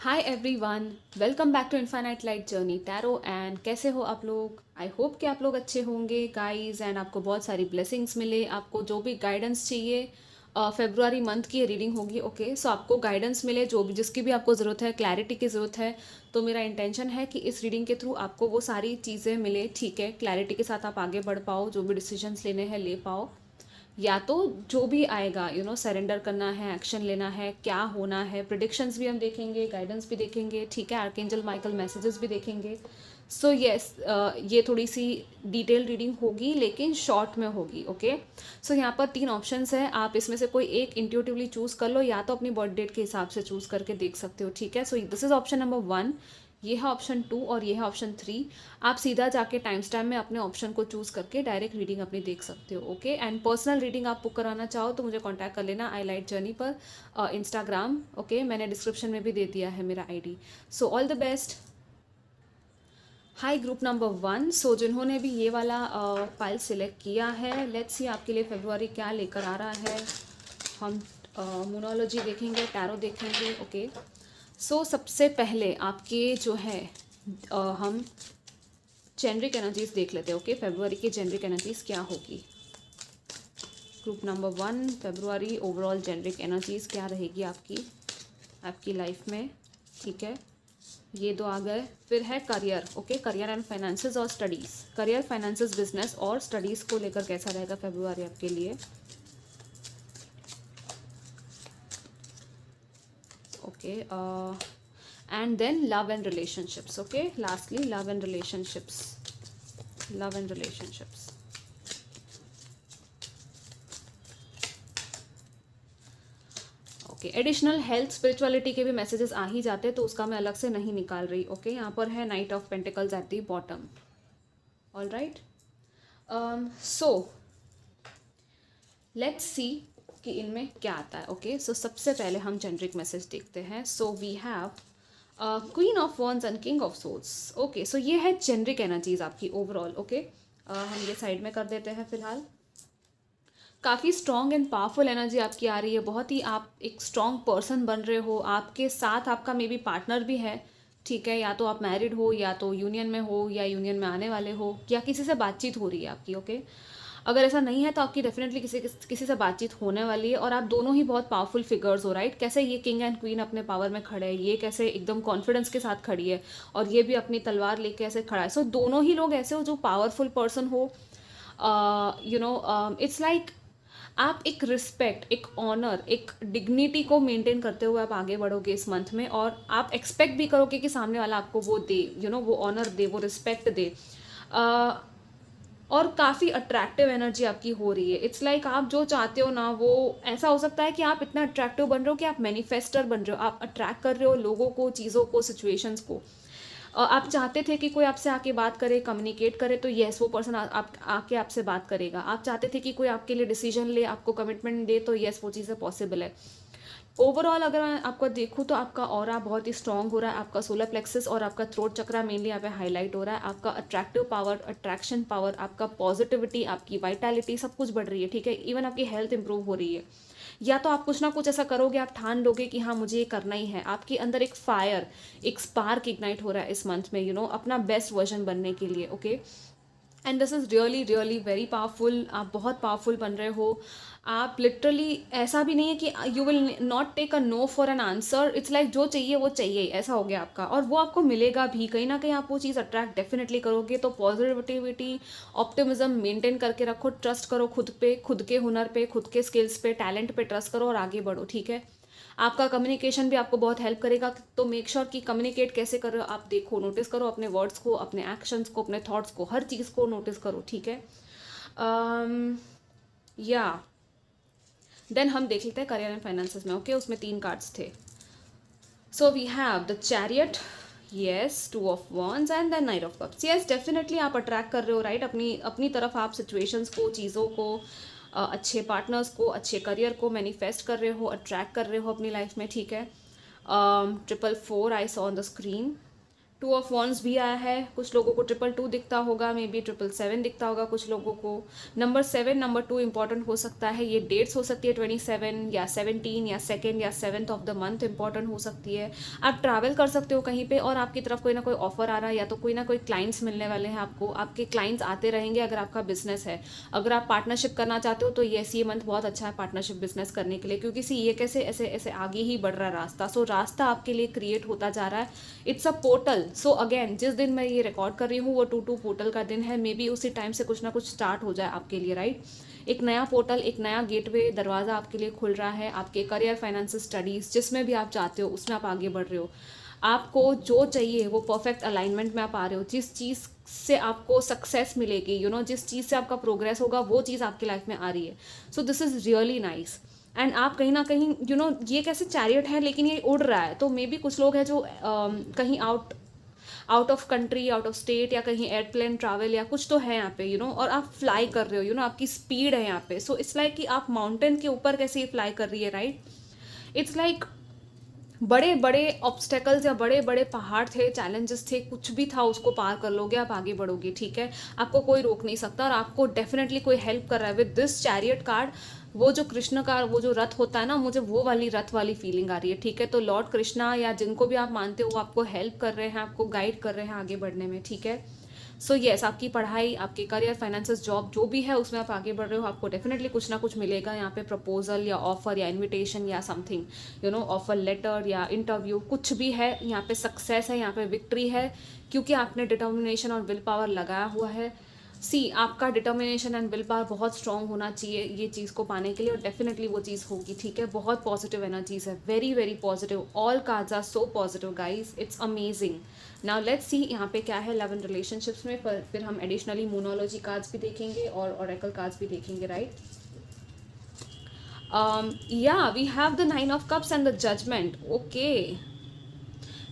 Hi everyone, welcome back to infinite light journey tarot. And कैसे हो आप लोग? आई होप कि आप लोग अच्छे होंगे गाइस, एंड आपको बहुत सारी ब्लेसिंग्स मिले। आपको जो भी गाइडेंस चाहिए, फेब्रुआरी मंथ की रीडिंग होगी। ओके, सो आपको गाइडेंस मिले, जो भी जिसकी भी आपको ज़रूरत है, क्लैरिटी की ज़रूरत है। तो मेरा इंटेंशन है कि इस रीडिंग के थ्रू आपको वो सारी चीज़ें मिले, ठीक है, क्लैरिटी के साथ आप आगे बढ़ पाओ, जो भी डिसीजंस लेने हैं ले पाओ। या तो जो भी आएगा सरेंडर करना है, एक्शन लेना है, क्या होना है, प्रिडिक्शंस भी हम देखेंगे, गाइडेंस भी देखेंगे, ठीक है, आर्केंजल माइकल मैसेजेस भी देखेंगे। सो येस, ये थोड़ी सी डिटेल रीडिंग होगी लेकिन शॉर्ट में होगी। ओके, सो यहाँ पर 3 ऑप्शंस हैं, आप इसमें से कोई एक इंट्यूटिवली चूज़ कर लो, या तो अपनी बर्थ डेट के हिसाब से चूज़ करके देख सकते हो, ठीक है। So this is option number 1, ये है ऑप्शन 2 और ये है ऑप्शन 3। आप सीधा जाके टाइम स्टैम्प में अपने ऑप्शन को चूज़ करके डायरेक्ट रीडिंग अपनी देख सकते हो। ओके, एंड पर्सनल रीडिंग आप बुक कराना चाहो तो मुझे कांटेक्ट कर लेना आई लाइट जर्नी पर, इंस्टाग्राम। ओके, मैंने डिस्क्रिप्शन में भी दे दिया है मेरा ID. So all the best. High group number 1, सो जिन्होंने भी ये वाला फाइल सिलेक्ट किया है, लेट्स सी आपके लिए फेब्रुआरी क्या लेकर आ रहा है। हम मोनोलॉजी देखेंगे, टैरो देखेंगे। ओके, सो सबसे पहले आपके जो है हम जेनरिक एनर्जीज देख लेते हैं। ओके, फेब्रुआरी की जेनरिक एनर्जीज क्या होगी। Group number 1, February overall generic energies क्या रहेगी आपकी लाइफ में, ठीक है। ये दो आ गए। फिर है career. Okay, career and finances और स्टडीज़, करियर, फाइनेंसेस, बिजनेस और स्टडीज़ को लेकर कैसा रहेगा फेब्रुआरी आपके लिए। Okay, and then love and relationships. Okay, lastly love and relationships, love and relationships. Okay, additional health spirituality के भी मैसेजेस आ ही जाते हैं, तो उसका मैं अलग से नहीं निकाल रही। ओके, यहाँ पर है night of pentacles at the bottom. All right, so let's सी कि इनमें क्या आता है। ओके, सो सबसे पहले हम जेनरिक मैसेज देखते हैं। So we have queen of wands and king of swords. Okay, so ये है जेनरिक एनर्जीज आपकी ओवरऑल। ओके, हम ये साइड में कर देते हैं फिलहाल। काफ़ी स्ट्रॉन्ग एंड पावरफुल एनर्जी आपकी आ रही है, बहुत ही आप एक स्ट्रॉन्ग पर्सन बन रहे हो। आपके साथ आपका मे बी पार्टनर भी है, ठीक है, या तो आप मैरिड हो, या तो यूनियन में हो, या यूनियन में आने वाले हो, या किसी से बातचीत हो रही है आपकी। ओके, अगर ऐसा नहीं है तो आपकी डेफिनेटली किसी से बातचीत होने वाली है, और आप दोनों ही बहुत पावरफुल फिगर्स हो। राइट, कैसे ये किंग एंड क्वीन अपने पावर में खड़े हैं, ये कैसे एकदम कॉन्फिडेंस के साथ खड़ी है, और ये भी अपनी तलवार लेके ऐसे खड़ा है। सो दोनों ही लोग ऐसे हो जो पावरफुल पर्सन हो। इट्स लाइक आप एक रिस्पेक्ट, एक ऑनर, एक डिग्निटी को मेंटेन करते हुए आप आगे बढ़ोगे इस मंथ में, और आप एक्सपेक्ट भी करोगे कि सामने वाला आपको वो दे, वो ऑनर दे, वो रिस्पेक्ट दे। और काफ़ी अट्रैक्टिव एनर्जी आपकी हो रही है। इट्स लाइक आप जो चाहते हो ना, वो ऐसा हो सकता है कि आप इतना अट्रैक्टिव बन रहे हो कि आप मैनिफेस्टर बन रहे हो, आप अट्रैक्ट कर रहे हो लोगों को, चीज़ों को, सिचुएशंस को। आप चाहते थे कि कोई आपसे आके बात करे, कम्युनिकेट करे, तो येस वो पर्सन आप आके आपसे बात करेगा। आप चाहते थे कि कोई आपके लिए डिसीजन ले, आपको कमिटमेंट दे, तो येस वो चीज़ें पॉसिबल है। ओवरऑल अगर मैं आपको देखूँ तो आपका ऑरा बहुत ही स्ट्रॉन्ग हो रहा है। आपका सोलर प्लेक्सस और आपका थ्रोट चक्रा मेनली यहाँ पे हाईलाइट हो रहा है। आपका अट्रैक्टिव पावर, अट्रैक्शन पावर, आपका पॉजिटिविटी, आपकी वाइटैलिटी सब कुछ बढ़ रही है, ठीक है। इवन आपकी हेल्थ इंप्रूव हो रही है। या तो आप कुछ ना कुछ ऐसा करोगे, आप ठान लोगे कि हाँ मुझे ये करना ही है। आपके अंदर एक फायर, एक स्पार्क इग्नाइट हो रहा है इस मंथ में, अपना बेस्ट वर्जन बनने के लिए। Okay, and this is really really very powerful. आप बहुत पावरफुल बन रहे हो। आप लिटरली, ऐसा भी नहीं है कि you will not take a no for an answer. It's like जो चाहिए वो चाहिए, ऐसा हो गया आपका, और वो आपको मिलेगा भी। कहीं ना कहीं आप वो चीज़ अट्रैक्ट डेफिनेटली करोगे। तो पॉजिटिविटी, ऑप्टिमिज्म मेंटेन करके रखो, ट्रस्ट करो खुद पे, खुद के हुनर पे, खुद के स्किल्स पे, टैलेंट पे ट्रस्ट करो और आगे बढ़ो, ठीक है। आपका कम्युनिकेशन भी आपको बहुत हेल्प करेगा, तो मेक श्योर कि कम्युनिकेट कैसे कर रहे हो आप देखो, नोटिस करो अपने वर्ड्स को, अपने एक्शंस को, अपने थॉट्स को, हर चीज़ को नोटिस करो, ठीक है। या देन हम देख लेते हैं करियर एंड फाइनेंसेस में। ओके, उसमें 3 कार्ड्स थे। So we have the chariot, yes, 2 of wands and then knight of cups. Yes, definitely आप अट्रैक्ट कर रहे हो, राइट, अपनी अपनी तरफ आप सिचुएशंस को, चीज़ों को, अच्छे पार्टनर्स को, अच्छे करियर को मैनिफेस्ट कर रहे हो, अट्रैक्ट कर रहे हो अपनी लाइफ में, ठीक है। 444 I saw on the screen, two of wands भी आया है, कुछ लोगों को 222 दिखता होगा, मे बी 777 दिखता होगा कुछ लोगों को। नंबर 7, नंबर 2 इंपॉर्टेंट हो सकता है, ये डेट्स हो सकती है 27 या 17 या 2nd या 7th of the month important हो सकती है। आप ट्रैवल कर सकते हो कहीं पे और आपकी तरफ कोई ना कोई ऑफर आ रहा है, या तो कोई ना कोई क्लाइंट्स मिलने वाले हैं आपको, आपके क्लाइंट्स आते रहेंगे अगर आपका बिजनेस है। अगर आप पार्टनरशिप करना चाहते हो तो ये मंथ बहुत अच्छा है पार्टनरशिप बिजनेस करने के लिए, क्योंकि सी ये कैसे ऐसे ऐसे आगे ही बढ़ रहा है रास्ता। सो रास्ता आपके लिए क्रिएट होता जा रहा है, it's a portal. So again जिस दिन मैं ये रिकॉर्ड कर रही हूँ वो 2-2 पोर्टल का दिन है, मे बी उसी टाइम से कुछ ना कुछ स्टार्ट हो जाए आपके लिए, राइट। एक नया पोर्टल, एक नया गेटवे दरवाज़ा आपके लिए खुल रहा है, आपके करियर, फाइनेंस, स्टडीज़, जिसमें भी आप चाहते हो उसमें आप आगे बढ़ रहे हो। आपको जो चाहिए वो परफेक्ट अलाइनमेंट में आप आ रहे हो, जिस चीज़ से आपको सक्सेस मिलेगी, जिस चीज़ से आपका प्रोग्रेस होगा वो चीज़ आपकी लाइफ में आ रही है। So this is really nice. And आप कहीं ना कहीं ये कैसे चैरियट है लेकिन ये उड़ रहा है, तो मे बी कुछ लोग हैं जो कहीं out of country, out of state, या कहीं एयरप्लेन ट्रैवल या कुछ तो है यहाँ पे, और आप फ्लाई कर रहे हो, आपकी स्पीड है यहाँ पे। सो इट्स लाइक कि आप माउंटेन के ऊपर कैसे ये फ्लाई कर रही है, राइट। इट्स लाइक बड़े बड़े ऑब्स्टेकल्स या बड़े बड़े पहाड़ थे, चैलेंजेस थे, कुछ भी था, उसको पार कर लोगे, आप आगे बढ़ोगे, ठीक है। आपको कोई रोक नहीं सकता और आपको डेफिनेटली कोई हेल्प कर रहा है विद दिस चैरियट कार्ड। वो जो कृष्ण का वो जो रथ होता है ना, मुझे वो वाली रथ वाली फीलिंग आ रही है, ठीक है। तो लॉर्ड कृष्णा या जिनको भी आप मानते हो वो आपको हेल्प कर रहे हैं, आपको गाइड कर रहे हैं आगे बढ़ने में, ठीक है। सो येस, आपकी पढ़ाई, आपके करियर, फाइनेंसेस, जॉब जो भी है उसमें आप आगे बढ़ रहे हो, आपको डेफिनेटली कुछ ना कुछ मिलेगा यहाँ पे, प्रपोजल या ऑफर या इनविटेशन या समथिंग, ऑफर लेटर या इंटरव्यू, कुछ भी है यहाँ पे। सक्सेस है यहाँ पे, विक्ट्री है, क्योंकि आपने डिटर्मिनेशन और विल पावर लगाया हुआ है। सी, आपका डिटर्मिनेशन एंड विल पावर बहुत स्ट्रांग होना चाहिए ये चीज़ को पाने के लिए, और डेफिनेटली वो चीज़ होगी, ठीक है। बहुत पॉजिटिव एनर्जीज है, very very positive, all cards are so positive guys, it's amazing. Now let's see यहाँ पे क्या है लव एंड रिलेशनशिप्स में, फिर हम एडिशनली मोनोलॉजी कार्ड्स भी देखेंगे और ऑरेकल कार्ड्स भी देखेंगे, right. Yeah we have the 9 of cups and the judgement. Okay,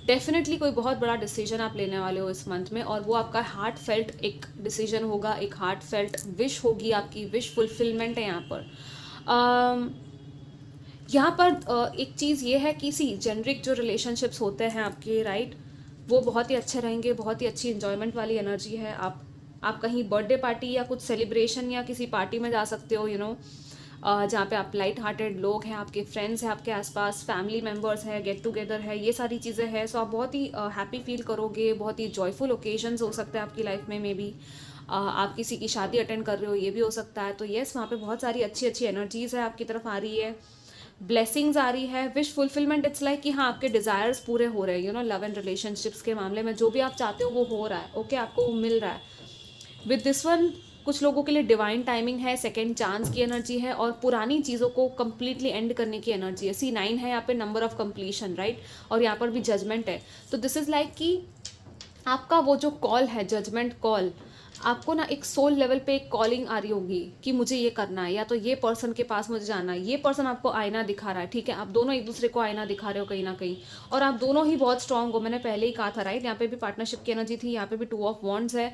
definitely कोई बहुत बड़ा डिसीजन आप लेने वाले हो इस मंथ में, और वो आपका हार्ट फेल्ट एक डिसीजन होगा, एक हार्ट फेल्ट विश होगी, आपकी विश फुलफिलमेंट है यहाँ पर। यहाँ पर एक चीज़ ये है कि सी जेनरिक जो रिलेशनशिप्स होते हैं आपके, राइट, वो बहुत ही अच्छे रहेंगे, बहुत ही अच्छी इंजॉयमेंट वाली एनर्जी है। आप कहीं बर्थडे पार्टी या कुछ सेलिब्रेशन या किसी पार्टी में जा सकते हो, जहाँ पे आप लाइट हार्टेड लोग हैं, आपके फ्रेंड्स हैं, आपके आसपास फैमिली मेम्बर्स हैं, गेट टुगेदर है, ये सारी चीज़ें हैं। सो आप बहुत ही हैप्पी फील करोगे, बहुत ही जॉयफुल ओकेजन्स हो सकते हैं आपकी लाइफ में, मे बी आप किसी की शादी अटेंड कर रहे हो, ये भी हो सकता है। तो येस, वहाँ पे बहुत सारी अच्छी अच्छी एनर्जीज है आपकी तरफ आ रही है, ब्लेसिंग्स आ रही है, विश फुलफिलमेंट। इट्स लाइक कि हाँ, आपके डिज़ायर्स पूरे हो रहे हैं, लव एंड रिलेशनशिप्स के मामले में जो भी आप चाहते हो वो हो रहा है, ओके, आपको वो मिल रहा है। विद दिस वन, कुछ लोगों के लिए डिवाइन टाइमिंग है, सेकेंड चांस की एनर्जी है, और पुरानी चीज़ों को कंप्लीटली एंड करने की एनर्जी है। C9 है यहाँ पे, नंबर ऑफ कंप्लीशन, राइट, और यहाँ पर भी जजमेंट है। तो दिस इज़ लाइक कि आपका वो जो कॉल है, जजमेंट कॉल, आपको ना एक सोल लेवल पे एक कॉलिंग आ रही होगी कि मुझे ये करना है, या तो ये पर्सन के पास मुझे जाना है, ये पर्सन आपको आईना दिखा रहा है, ठीक है। आप दोनों एक दूसरे को आईना दिखा रहे हो कहीं ना कहीं, और आप दोनों ही बहुत स्ट्रांग हो, मैंने पहले ही कहा था, राइट। यहाँ पे भी पार्टनरशिप की एनर्जी थी, यहाँ पे भी 2 ऑफ वॉन्ड्स है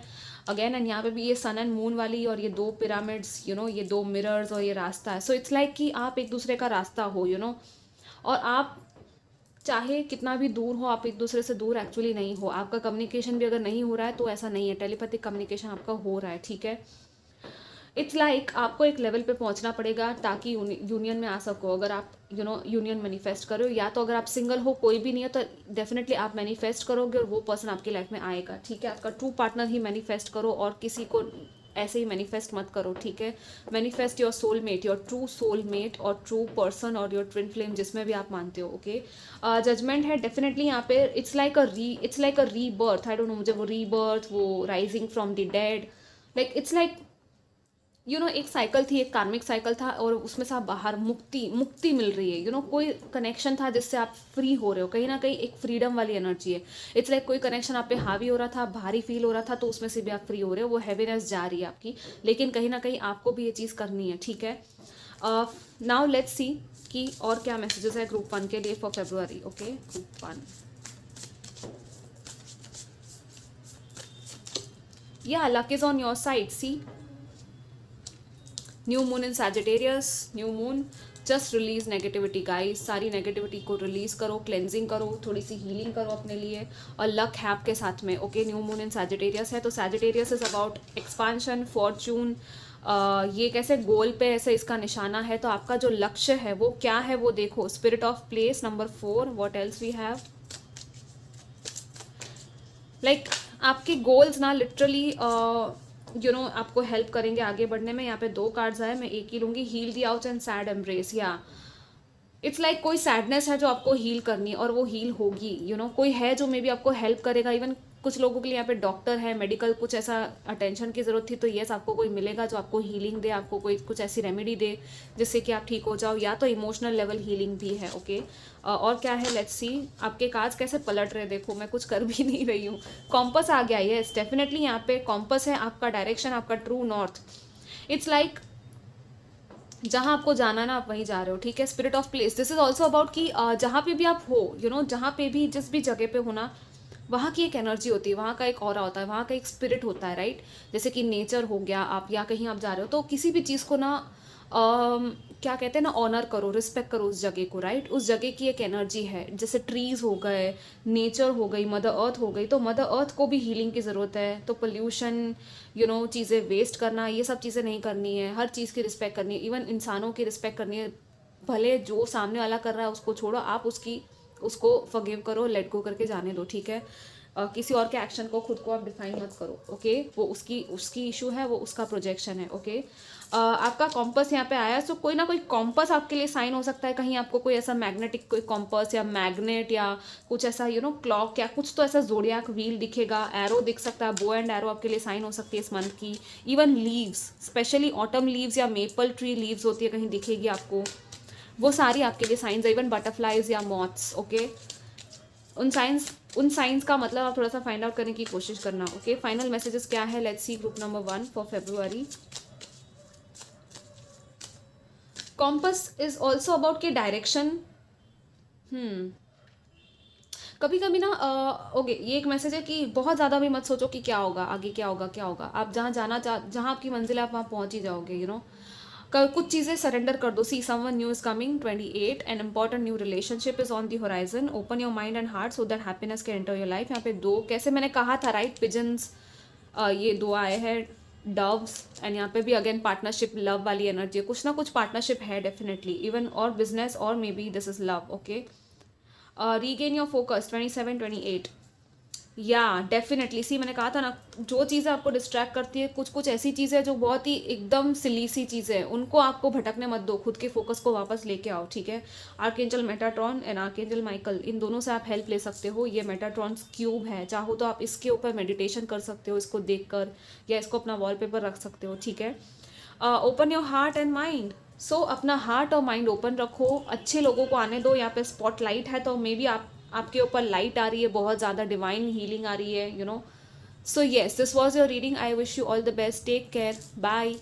अगेन, एंड यहाँ पे भी ये सन एंड मून वाली, और ये 2 पिरामिड्स, ये 2 मिरर्स और ये रास्ता है। सो इट्स लाइक कि आप एक दूसरे का रास्ता हो, और आप चाहे कितना भी दूर हो, आप एक दूसरे से दूर एक्चुअली नहीं हो। आपका कम्युनिकेशन भी अगर नहीं हो रहा है तो ऐसा नहीं है, टेलीपैथिक कम्युनिकेशन आपका हो रहा है, ठीक है। इट्स लाइक आपको एक लेवल पे पहुंचना पड़ेगा ताकि यूनियन में आ सको। अगर आप यूनियन मैनिफेस्ट करो, या तो अगर आप सिंगल हो, कोई भी नहीं है, तो डेफिनेटली आप मैनिफेस्ट करोगे और वो पर्सन आपकी लाइफ में आएगा, ठीक है। आपका ट्रू पार्टनर ही मैनिफेस्ट करो, और किसी को ऐसे ही मैनिफेस्ट मत करो, ठीक है। Manifest your soulmate, your true soulmate और ट्रू पर्सन और योर ट्विन फ्लेम, जिसमें भी आप मानते हो, ओके। जजमेंट है डेफिनेटली यहाँ पे, it's like a rebirth, I don't know, मुझे वो रीबर्थ, वो rising from the dead, like it's like एक साइकिल थी, एक कार्मिक साइकिल था, और उसमें से आप बाहर मुक्ति मिल रही है, कोई कनेक्शन था जिससे आप फ्री हो रहे हो, कहीं ना कहीं एक फ्रीडम वाली एनर्जी है। इट्स लाइक कोई कनेक्शन आप पे हावी हो रहा था, भारी फील हो रहा था, तो उसमें से भी आप फ्री हो रहे हो, वो हैवीनेस जा रही है आपकी, लेकिन कहीं ना कहीं आपको भी ये चीज़ करनी है, ठीक है। नाउ लेट्स सी कि और क्या मैसेजेस है ग्रुप 1 के लिए for February, okay. Group 1, yeah luck is on your side, see, new moon in Sagittarius, new moon just release negativity guys, सारी नेगेटिविटी को रिलीज करो, क्लेंजिंग करो, थोड़ी सी हीलिंग करो अपने लिए। और लक है आपके साथ में, okay. New moon in Sagittarius है, तो Sagittarius is about expansion, Fortune, ये कैसे गोल पे ऐसे इसका निशाना है। तो आपका जो लक्ष्य है वो क्या है वो देखो। Spirit of place number 4, what else we have, like आपके गोल्स ना लिटरली आपको हेल्प करेंगे आगे बढ़ने में। यहाँ पे 2 कार्ड्स आए, मैं एक ही लूंगी। Heal the out and sad embrace, yeah it's like कोई सैडनेस है जो आपको हील करनी है और वो हील होगी। कोई है जो मे बी आपको हेल्प करेगा। इवन कुछ लोगों के लिए यहाँ पे डॉक्टर है, मेडिकल कुछ ऐसा अटेंशन की ज़रूरत थी, तो येस आपको कोई मिलेगा जो आपको हीलिंग दे, आपको कोई कुछ ऐसी रेमेडी दे जिससे कि आप ठीक हो जाओ, या तो इमोशनल लेवल हीलिंग भी है, ओके। और क्या है, लेट्स सी। आपके कार्ड्स कैसे पलट रहे, देखो मैं कुछ कर भी नहीं रही हूँ। कॉम्पस आ गया, येस डेफिनेटली यहाँ पे कॉम्पस है आपका डायरेक्शन, आपका ट्रू नॉर्थ। इट्स लाइक जहाँ आपको जाना ना आप वहीं जा रहे हो, ठीक है। Spirit of place, this is also about कि जहाँ पे भी आप हो, जहाँ पे भी जिस भी जगह पे हो ना, वहाँ की एक एनर्जी होती है, वहाँ का एक ऑरा होता है, वहाँ का एक स्पिरिट होता है, राइट। जैसे कि नेचर हो गया, आप या कहीं आप जा रहे हो, तो किसी भी चीज़ को ना क्या कहते हैं ना, ऑनर करो, रिस्पेक्ट करो उस जगह को, राइट। उस जगह की एक एनर्जी है, जैसे ट्रीज हो गए, नेचर हो गई, मदर अर्थ हो गई, तो मदर अर्थ को भी हीलिंग की ज़रूरत है। तो पोल्यूशन, चीज़ें वेस्ट करना, ये सब चीज़ें नहीं करनी है। हर चीज़ की रिस्पेक्ट करनी है, इवन इंसानों की रिस्पेक्ट करनी है। भले जो सामने वाला कर रहा है उसको छोड़ो, आप उसको फॉरगिव करो, लेट गो करके जाने दो, ठीक है। किसी और के एक्शन को खुद को आप डिफाइन मत करो, ओके। वो उसकी इशू है, वो उसका प्रोजेक्शन है, ओके। आपका कॉम्पस यहाँ पे आया, सो कोई ना कोई कॉम्पस आपके लिए साइन हो सकता है। कहीं आपको कोई ऐसा मैग्नेटिक कोई कॉम्पस या मैग्नेट या कुछ ऐसा क्लॉक या कुछ तो ऐसा जोडियाक व्हील दिखेगा, एरो दिख सकता है, बो एंड एरो आपके लिए साइन हो सकती है इस मंथ की। Even leaves, specially autumn leaves या मेपल ट्री लीव्स होती है, कहीं दिखेगी आपको, वो सारी आपके लिए साइंस है। इवन बटरफ्लाइज या मॉथ्स, ओके। उन साइंस का मतलब आप थोड़ा सा फाइंड आउट करने की कोशिश करना, ओके। फाइनल मैसेजेस क्या है, let's see. Group number 1 for February, compass is also about के डायरेक्शन। कभी कभी ना ओके, ये एक मैसेज है कि बहुत ज़्यादा भी मत सोचो कि क्या होगा आगे, क्या होगा क्या होगा। आप जहाँ आपकी मंजिल है आप वहाँ पहुँच ही जाओगे, कुछ चीज़ें सरेंडर कर दो। See someone new is coming, 28 an important new relationship is on the horizon, open your mind and heart so that happiness can enter your life. यहाँ पे 2 कैसे मैंने कहा था, राइट, पिजन्स, ये 2 आए हैं, डव्स, एंड यहाँ पे भी अगेन पार्टनरशिप, लव वाली एनर्जी, कुछ ना कुछ पार्टनरशिप है डेफिनेटली, इवन और बिजनेस और may be this is love, okay. Regain your focus, 27, 28, या डेफिनेटली। सी मैंने कहा था ना, जो चीज़ें आपको डिस्ट्रैक्ट करती है, कुछ ऐसी चीज़ें जो बहुत ही एकदम सिली सी चीज़ें हैं, उनको आपको भटकने मत दो, खुद के फोकस को वापस लेके आओ, ठीक है। Archangel Metatron and archangel Michael, इन दोनों से आप हेल्प ले सकते हो। ये मेटाट्रॉन्स क्यूब है, चाहो तो आप इसके ऊपर मेडिटेशन कर सकते हो इसको देखकर, या इसको अपना वॉलपेपर रख सकते हो, ठीक है। Open your heart and mind, so अपना हार्ट और माइंड ओपन रखो, अच्छे लोगों को आने दो। यहाँ पे स्पॉटलाइट है, तो मे बी आपके ऊपर लाइट आ रही है, बहुत ज़्यादा डिवाइन हीलिंग आ रही है, so yes, this was your reading. I wish you all the best, take care, bye.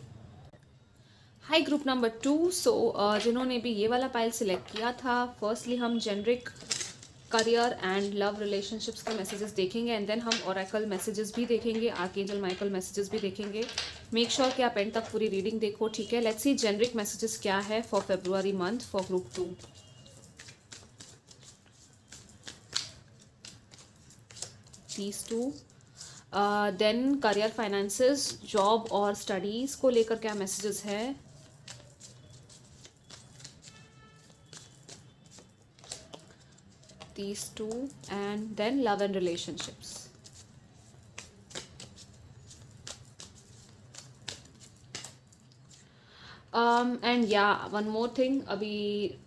Hi group number 2, so जिन्होंने भी ये वाला पाइल सिलेक्ट किया था, फर्स्टली हम generic career and love relationships के मैसेजेस देखेंगे, एंड देन हम ओरेकल मैसेजेस भी देखेंगे, आर्कएंजल माइकल मैसेजेस भी देखेंगे। मेक श्योर कि आप एंड तक पूरी रीडिंग देखो, ठीक है। लेट्स सी जेनरिक मैसेजेस क्या है for February month for group 2। these 2, then career, finances, job और स्टडीज़ को लेकर क्या मैसेजेस है। these 2 and then love and relationships. And yeah one more thing, अभी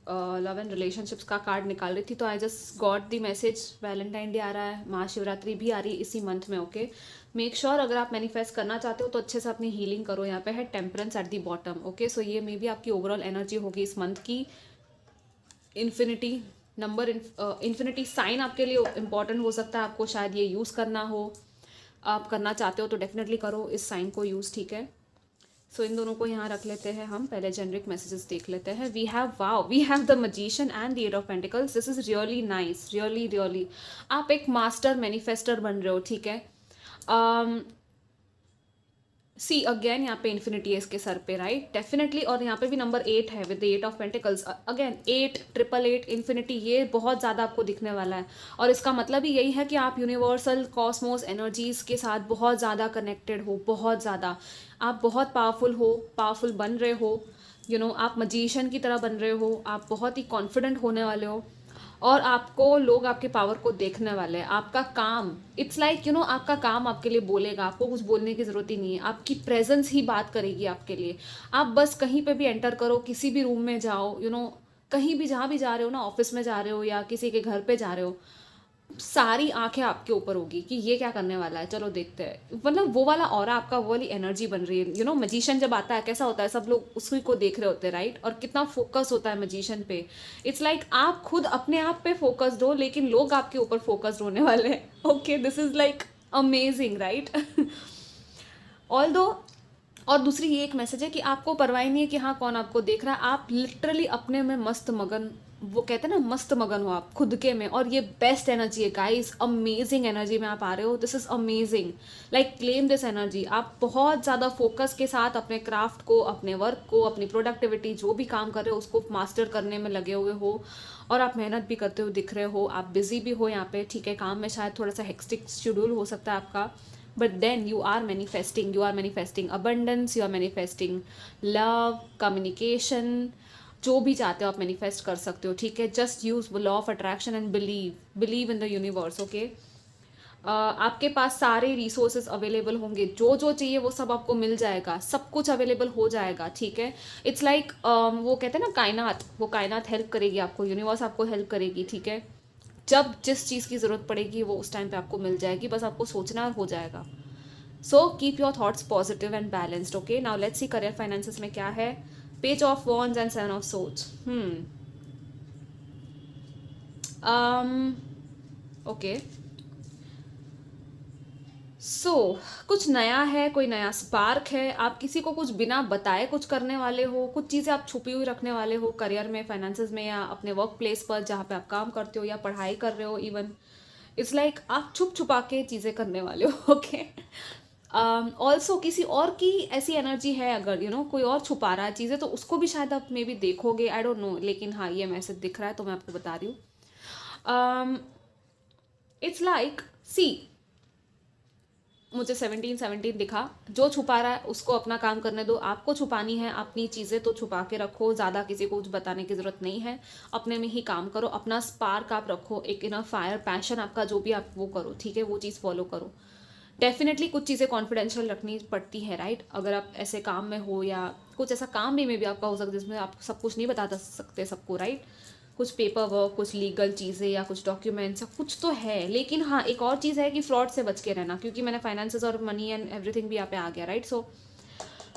लव एंड रिलेशनशिप्स का कार्ड निकाल रही थी तो I just got the message, Valentine day आ रहा है, महाशिवरात्रि भी आ रही है इसी मंथ में, ओके। मेक श्योर अगर आप मैनिफेस्ट करना चाहते हो तो अच्छे से अपनी हीलिंग करो। यहाँ पे है temperance at the bottom, okay. So ये मे बी आपकी ओवरऑल एनर्जी होगी इस मंथ की। इन्फिनिटी नंबर, इन्फिनिटी साइन आपके लिए इंपॉर्टेंट हो सकता है, आपको शायद ये यूज़ करना हो, आप करना चाहते हो तो डेफिनेटली करो इस साइन को यूज़, ठीक है। सो इन दोनों को यहाँ रख लेते हैं हम, पहले जेनरिक मैसेजेस देख लेते हैं। We have the magician and the eight of pentacles, this is really nice, really आप एक मास्टर मैनिफेस्टर बन रहे हो, ठीक है। सी अगेन यहाँ पे इन्फिनिटी है इसके सर पे, राइट, डेफिनेटली। और यहाँ पे भी नंबर 8 है with the 8 of pentacles. Again 8, 888, infinity, ये बहुत ज़्यादा आपको दिखने वाला है। और इसका मतलब ही यही है कि आप यूनिवर्सल कॉस्मोस एनर्जीज के साथ बहुत ज़्यादा कनेक्टेड हो, बहुत ज़्यादा। आप बहुत पावरफुल हो, पावरफुल बन रहे हो, आप मजीशियन की तरह बन रहे हो, आप बहुत ही कॉन्फिडेंट होने वाले हो। और आपको लोग आपके पावर को देखने वाले हैं। आपका काम, इट्स लाइक आपका काम आपके लिए बोलेगा, आपको कुछ बोलने की ज़रूरत ही नहीं है, आपकी प्रेजेंस ही बात करेगी आपके लिए। आप बस कहीं पे भी एंटर करो, किसी भी रूम में जाओ, कहीं भी जहाँ भी जा रहे हो ना, ऑफिस में जा रहे हो या किसी के घर पे जा रहे हो, सारी आंखें आपके ऊपर होगी कि ये क्या करने वाला है, चलो देखते हैं। मतलब वो वाला ऑरा आपका, वो वाली एनर्जी बन रही है। मजीशियन जब आता है कैसा होता है, सब लोग उसी को देख रहे होते हैं, राइट, और कितना फोकस होता है मजीशियन पे। इट्स लाइक आप खुद अपने आप पे फोकस्ड हो, लेकिन लोग आपके ऊपर फोकस्ड होने वाले हैं। Okay, this is like amazing, right. All दो। और दूसरी ये एक मैसेज है कि आपको परवाह नहीं है कि हाँ कौन आपको देख रहा है, आप लिटरली अपने में मस्त मगन, वो कहते हैं ना मस्त मगन हो आप खुद के में। और ये बेस्ट एनर्जी है गाइस, अमेजिंग एनर्जी में आप आ रहे हो, this is amazing. Like claim this energy. आप बहुत ज़्यादा फोकस के साथ अपने क्राफ्ट को, अपने वर्क को, अपनी प्रोडक्टिविटी, जो भी काम कर रहे हो उसको मास्टर करने में लगे हुए हो। और आप मेहनत भी करते हुए दिख रहे हो, आप बिजी भी हो यहाँ पे, ठीक है, काम में शायद थोड़ा सा हेक्टिक शेड्यूल हो सकता है आपका, but then you are manifesting abundance, you are manifesting love, communication, जो भी चाहते हो आप मैनिफेस्ट कर सकते हो, ठीक है। Just use law of attraction and believe in the universe, okay. आपके पास सारे रिसोर्सेज अवेलेबल होंगे, जो जो चाहिए वो सब आपको मिल जाएगा, सब कुछ अवेलेबल हो जाएगा, ठीक है। इट्स लाइक वो कहते हैं ना कायनात, वो कायनात हेल्प करेगी आपको, यूनिवर्स आपको हेल्प करेगी, ठीक है। जब जिस चीज़ की ज़रूरत पड़ेगी वो उस टाइम पे आपको मिल जाएगी, बस आपको सोचना हो जाएगा। So keep your thoughts positive and balanced, okay. Now let's see career finances में क्या है। Page of wands and 7 of swords. Okay, so कुछ नया है, कोई नया स्पार्क है, आप किसी को कुछ बिना बताए कुछ करने वाले हो, कुछ चीज़ें आप छुपी हुई रखने वाले हो करियर में, फाइनेंसेस में, या अपने वर्क प्लेस पर जहाँ पे आप काम करते हो या पढ़ाई कर रहे हो इवन। इट्स लाइक आप छुप छुपा के चीज़ें करने वाले हो, ओके। ऑल्सो किसी और की ऐसी एनर्जी है, अगर कोई और छुपा रहा है चीज़ें, तो उसको भी शायद आप मे बी देखोगे, आई डोंट नो, लेकिन हाँ ये मैसेज दिख रहा है तो मैं आपको बता रही हूँ। इट्स लाइक सी, मुझे 17 दिखा, जो छुपा रहा है उसको अपना काम करने दो, आपको छुपानी है अपनी चीज़ें तो छुपा के रखो, ज़्यादा किसी को कुछ बताने की ज़रूरत नहीं है, अपने में ही काम करो, अपना स्पार्क आप रखो, एक इनर फायर पैशन आपका जो भी आप वो करो, ठीक है, वो चीज़ फॉलो करो। डेफिनेटली कुछ चीज़ें कॉन्फिडेंशियल रखनी पड़ती है, राइट, अगर आप ऐसे काम में हो या कुछ ऐसा काम भी में भी आपका हो सकता है जिसमें आप सब कुछ नहीं बता सकते सबको, राइट, कुछ पेपर वर्क, कुछ लीगल चीज़ें या कुछ डॉक्यूमेंट्स या कुछ तो है। लेकिन हाँ एक और चीज़ है कि फ्रॉड से बच के रहना, क्योंकि मैंने फाइनेंसेस और मनी एंड एवरीथिंग भी यहाँ पे आ गया, राइट। सो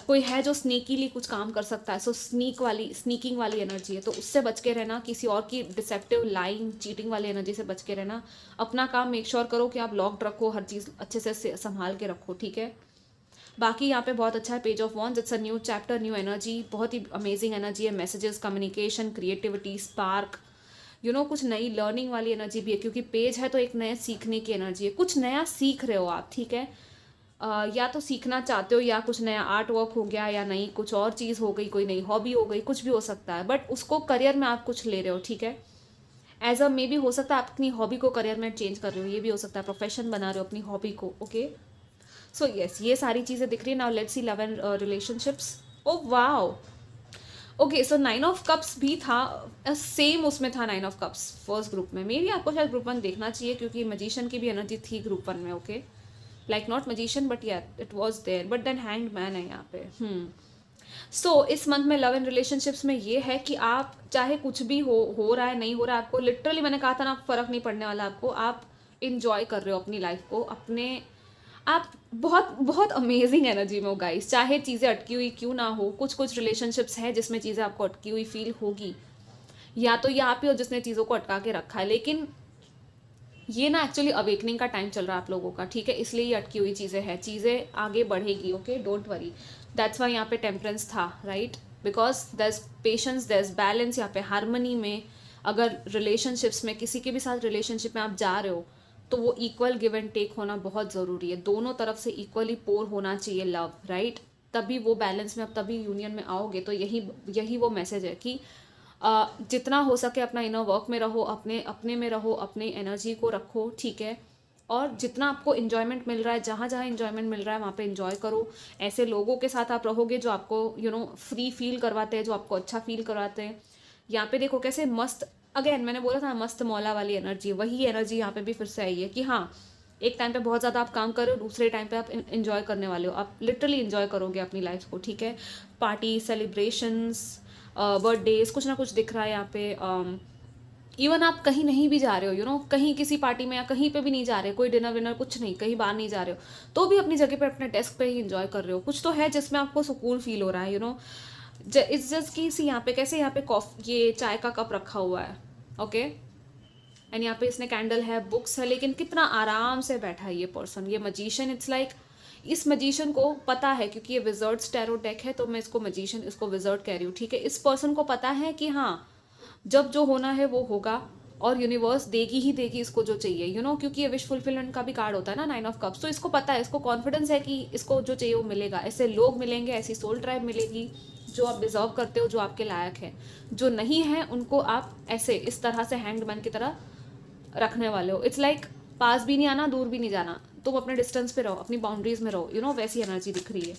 कोई है जो स्नीकीली कुछ काम कर सकता है, सो स्नीकिंग वाली एनर्जी है, तो उससे बच के रहना, किसी और की डिसेप्टिव लाइंग चीटिंग वाली एनर्जी से बच के रहना। अपना काम मेक श्योर करो कि आप लॉक्ड रखो, हर चीज़ अच्छे से संभाल के रखो, ठीक है। बाकी यहाँ पे बहुत अच्छा है, page of wands, it's a new chapter, new energy, बहुत ही अमेजिंग एनर्जी है, मैसेजेस, कम्युनिकेशन, क्रिएटिविटी, स्पार्क, कुछ नई लर्निंग वाली एनर्जी भी है, क्योंकि पेज है तो एक नया सीखने की एनर्जी है, कुछ नया सीख रहे हो आप, ठीक है। या तो सीखना चाहते हो, या कुछ नया आर्ट वर्क हो गया, या नई कुछ और चीज़ हो गई, कोई नई हॉबी हो गई, कुछ भी हो सकता है, बट उसको करियर में आप कुछ ले रहे हो, ठीक है। एज अ मे भी हो सकता है आप अपनी हॉबी को करियर में चेंज कर रहे हो, ये भी हो सकता है, प्रोफेशन बना रहे हो अपनी हॉबी को, ओके। सो यस, ये सारी चीज़ें दिख रही है। Now let's see love and relationships. Oh wow, okay, so 9 of cups भी था, सेम उसमें था 9 ऑफ कप्स फर्स्ट ग्रुप में। मे भी आपको शायद ग्रुप 1 देखना चाहिए, क्योंकि मजिशियन की भी एनर्जी थी ग्रुप 1 में, okay, like not magician but yeah it was there, but then hanged man है यहाँ पे। सो इस मंथ में लव एंड रिलेशनशिप्स में ये है कि आप चाहे कुछ भी हो रहा है, नहीं हो रहा है, आपको लिटरली मैंने कहा था ना, फ़र्क नहीं पड़ने वाला आपको, आप इंजॉय कर रहे हो अपनी लाइफ को, अपने आप बहुत बहुत अमेजिंग एनर्जी में हो गाइस। चाहे चीज़ें अटकी हुई क्यों ना हो, कुछ कुछ रिलेशनशिप्स हैं जिसमें चीज़ें आपको अटकी हुई फील होगी, या तो ये आप ही हो जिसने चीज़ों को अटका के रखा है, लेकिन ये ना एक्चुअली अवेकनिंग का टाइम चल रहा है आप लोगों का, ठीक है, इसलिए ये अटकी हुई चीज़ें हैं, चीज़ें आगे बढ़ेगी, okay, don't worry. That's why यहाँ पे टेम्परेंस था, right, because there is patience, there is balance, यहाँ पे हारमनी में। अगर रिलेशनशिप्स में किसी के भी साथ रिलेशनशिप में आप जा रहे हो तो वो इक्वल गिव एंड टेक होना बहुत ज़रूरी है, दोनों तरफ से इक्वली पोर होना चाहिए लव, राइट। तभी वो बैलेंस में, अब तभी यूनियन में आओगे। तो यही यही वो मैसेज है कि जितना हो सके अपना इनर वर्क में रहो, अपने अपने में रहो, अपनी एनर्जी को रखो, ठीक है। और जितना आपको इन्जॉयमेंट मिल रहा है, जहाँ जहाँ इन्जॉयमेंट मिल रहा है वहाँ पे इन्जॉय करो। ऐसे लोगों के साथ आप रहोगे जो आपको फ्री फील करवाते हैं, जो आपको अच्छा फील करवाते हैं। यहाँ पे देखो कैसे मस्त, अगेन मैंने बोला था मस्त मौला वाली एनर्जी, वही एनर्जी यहाँ पे भी फिर से आई है कि हाँ, एक टाइम पे बहुत ज़्यादा आप काम कर रहे हो, दूसरे टाइम पे आप इन्जॉय करने वाले हो, आप लिटरली इन्जॉय करोगे अपनी लाइफ को, ठीक है। पार्टी, सेलिब्रेशंस, बर्थडेज, कुछ ना कुछ दिख रहा है यहाँ पे। इवन आप कहीं नहीं भी जा रहे हो, कहीं किसी पार्टी में या कहीं पे भी नहीं जा रहे, कोई डिनर विनर कुछ नहीं, कहीं बाहर नहीं जा रहे हो, तो भी अपनी जगह पे अपने डेस्क पे ही इंजॉय कर रहे हो। कुछ तो है जिसमें आपको सुकून फील हो रहा है, इट्स जस्ट कि सी यहाँ पे कैसे, यहाँ पे ये चाय का कप रखा हुआ है, ओके। एंड यहाँ पे इसने कैंडल है, बुक्स है, लेकिन कितना आराम से बैठा है ये पर्सन, ये मजीशियन। इट्स लाइक इस मजीशियन को पता है, क्योंकि ये विजर्ड्स टैरो डेक है तो मैं इसको मजीशियन, इसको विजर्ड कह रही हूँ, ठीक है। इस पर्सन को पता है कि हाँ, जब जो होना है वो होगा और यूनिवर्स देगी ही देगी इसको जो चाहिए, क्योंकि ये विश फुलफिलमेंट का भी कार्ड होता है ना, 9 ऑफ कप्स। तो इसको पता है, इसको कॉन्फिडेंस है कि इसको जो चाहिए वो मिलेगा। ऐसे लोग मिलेंगे, ऐसी सोल ट्राइब मिलेगी जो आप डिजर्व करते हो, जो आपके लायक है। जो नहीं है उनको आप ऐसे इस तरह से हैंग्ड मैन की तरह रखने वाले हो। इट्स लाइक पास भी नहीं आना, दूर भी नहीं जाना, तुम अपने डिस्टेंस पे रहो, अपनी बाउंड्रीज में रहो, वैसी एनर्जी दिख रही है।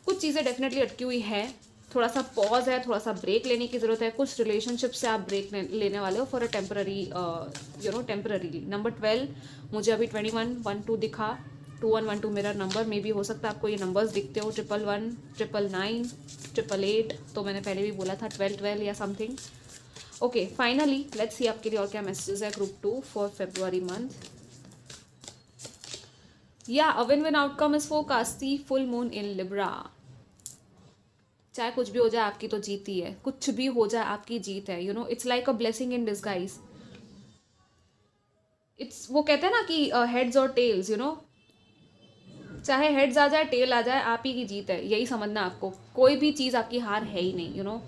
कुछ चीज़ें डेफिनेटली अटकी हुई है, थोड़ा सा पॉज है, थोड़ा सा ब्रेक लेने की ज़रूरत है। कुछ रिलेशनशिप से आप ब्रेक लेने वाले हो for a temporary, temporary. Number 12 मुझे अभी 21, 12 दिखा, 2112 मेरा नंबर, मे बी हो सकता है आपको ये नंबर्स दिखते हो, 111, 999, 888, तो मैंने पहले भी बोला था 12 या something. Okay, finally let's see आपके लिए और क्या मैसेजेस है group 2 for February month. Yeah a win win outcome is forecast full moon in Libra. चाहे कुछ भी हो जाए आपकी तो जीत ही है, कुछ भी हो जाए आपकी जीत है, it's like a blessing in disguise. It's वो कहते हैं ना कि हेड्स और टेल्स, चाहे हेड्स आ जाए टेल आ जाए, आप ही की जीत है, यही समझना आपको। कोई भी चीज़ आपकी हार है ही नहीं,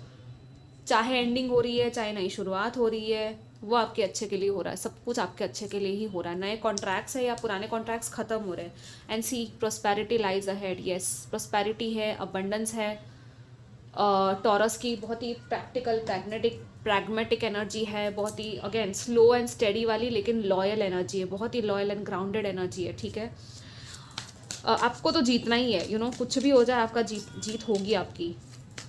चाहे एंडिंग हो रही है चाहे नई शुरुआत हो रही है, वो आपके अच्छे के लिए हो रहा है, सब कुछ आपके अच्छे के लिए ही हो रहा है। नए कॉन्ट्रैक्ट्स है या पुराने कॉन्ट्रैक्ट्स खत्म हो रहे हैं। And see prosperity lies ahead, yes prosperity है, अबंडेंस है। टॉरस की बहुत ही प्रैक्टिकल प्रैग्मेटिक एनर्जी है, बहुत ही अगेन स्लो एंड स्टेडी वाली लेकिन लॉयल एनर्जी है, बहुत ही लॉयल एंड ग्राउंडेड एनर्जी है, ठीक है। आपको तो जीतना ही है, कुछ भी हो जाए आपका जीत होगी आपकी।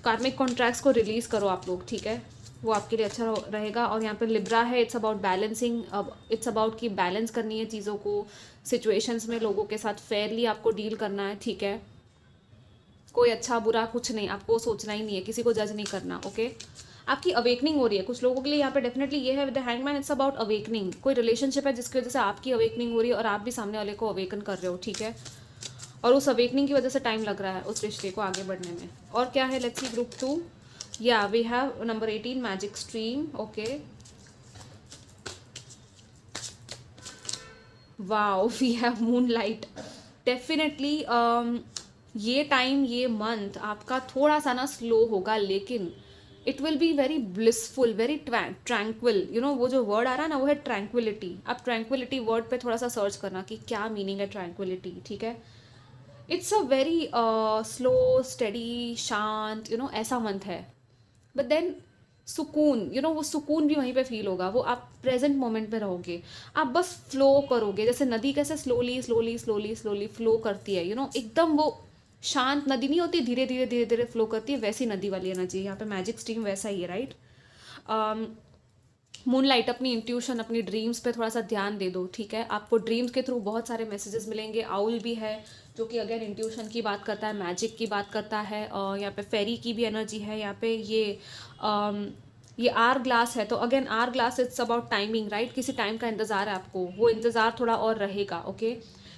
कार्मिक कॉन्ट्रैक्ट्स को रिलीज़ करो आप लोग, ठीक है, वो आपके लिए अच्छा रहेगा। और यहाँ पे लिब्रा है, it's about balancing, it's about कि बैलेंस करनी है चीज़ों को, सिचुएशंस में लोगों के साथ फेयरली आपको डील करना है, ठीक है। कोई अच्छा बुरा कुछ नहीं, आपको सोचना ही नहीं है, किसी को जज नहीं करना, ओके। आपकी अवेकनिंग हो रही है कुछ लोगों के लिए यहाँ पे डेफिनेटली ये है with the hangman, it's about awakening. कोई रिलेशनशिप है जिसकी वजह से आपकी अवेकनिंग हो रही है और आप भी सामने वाले को अवेकन कर रहे हो, ठीक है। और उस अवेकनिंग की वजह से टाइम लग रहा है उस रिश्ते को आगे बढ़ने में। और क्या है, let's see group 2। Yeah we have number 18 magic stream, okay. Wow, we have moonlight. Definitely ये टाइम, ये मंथ आपका थोड़ा सा ना स्लो होगा, लेकिन it will be very blissful, very tranquil. वो जो वर्ड आ रहा है ना वो है ट्रैंक्विलिटी। आप ट्रैंक्विलिटी वर्ड पे थोड़ा सा सर्च करना कि क्या मीनिंग है ट्रैंक्विलिटी, ठीक है। It's a very slow study शांत, ऐसा मंथ है। बट देन सुकून, वो सुकून भी वहीं पे फील होगा, वो आप प्रेजेंट मोमेंट पे रहोगे, आप बस फ्लो करोगे। जैसे नदी कैसे slowly slowly slowly slowly flow करती है, एकदम वो शांत नदी नहीं होती, धीरे धीरे धीरे धीरे फ्लो करती है, वैसी नदी वाली एनर्जी यहाँ पे मैजिक स्ट्रीम वैसा ही है, राइट। मूनलाइट, अपनी इंट्यूशन, अपनी ड्रीम्स पे थोड़ा सा ध्यान दे दो, ठीक है। आपको ड्रीम्स के थ्रू बहुत सारे मैसेजेस मिलेंगे। आउल भी है जो कि अगेन इंट्यूशन की बात करता है, मैजिक की बात करता है, और यहाँ पे फेरी की भी एनर्जी है। यहाँ पे ये आर ग्लास है, तो again hourglass it's about timing, right. किसी टाइम का इंतज़ार है आपको, वो इंतज़ार थोड़ा और रहेगा, ओके।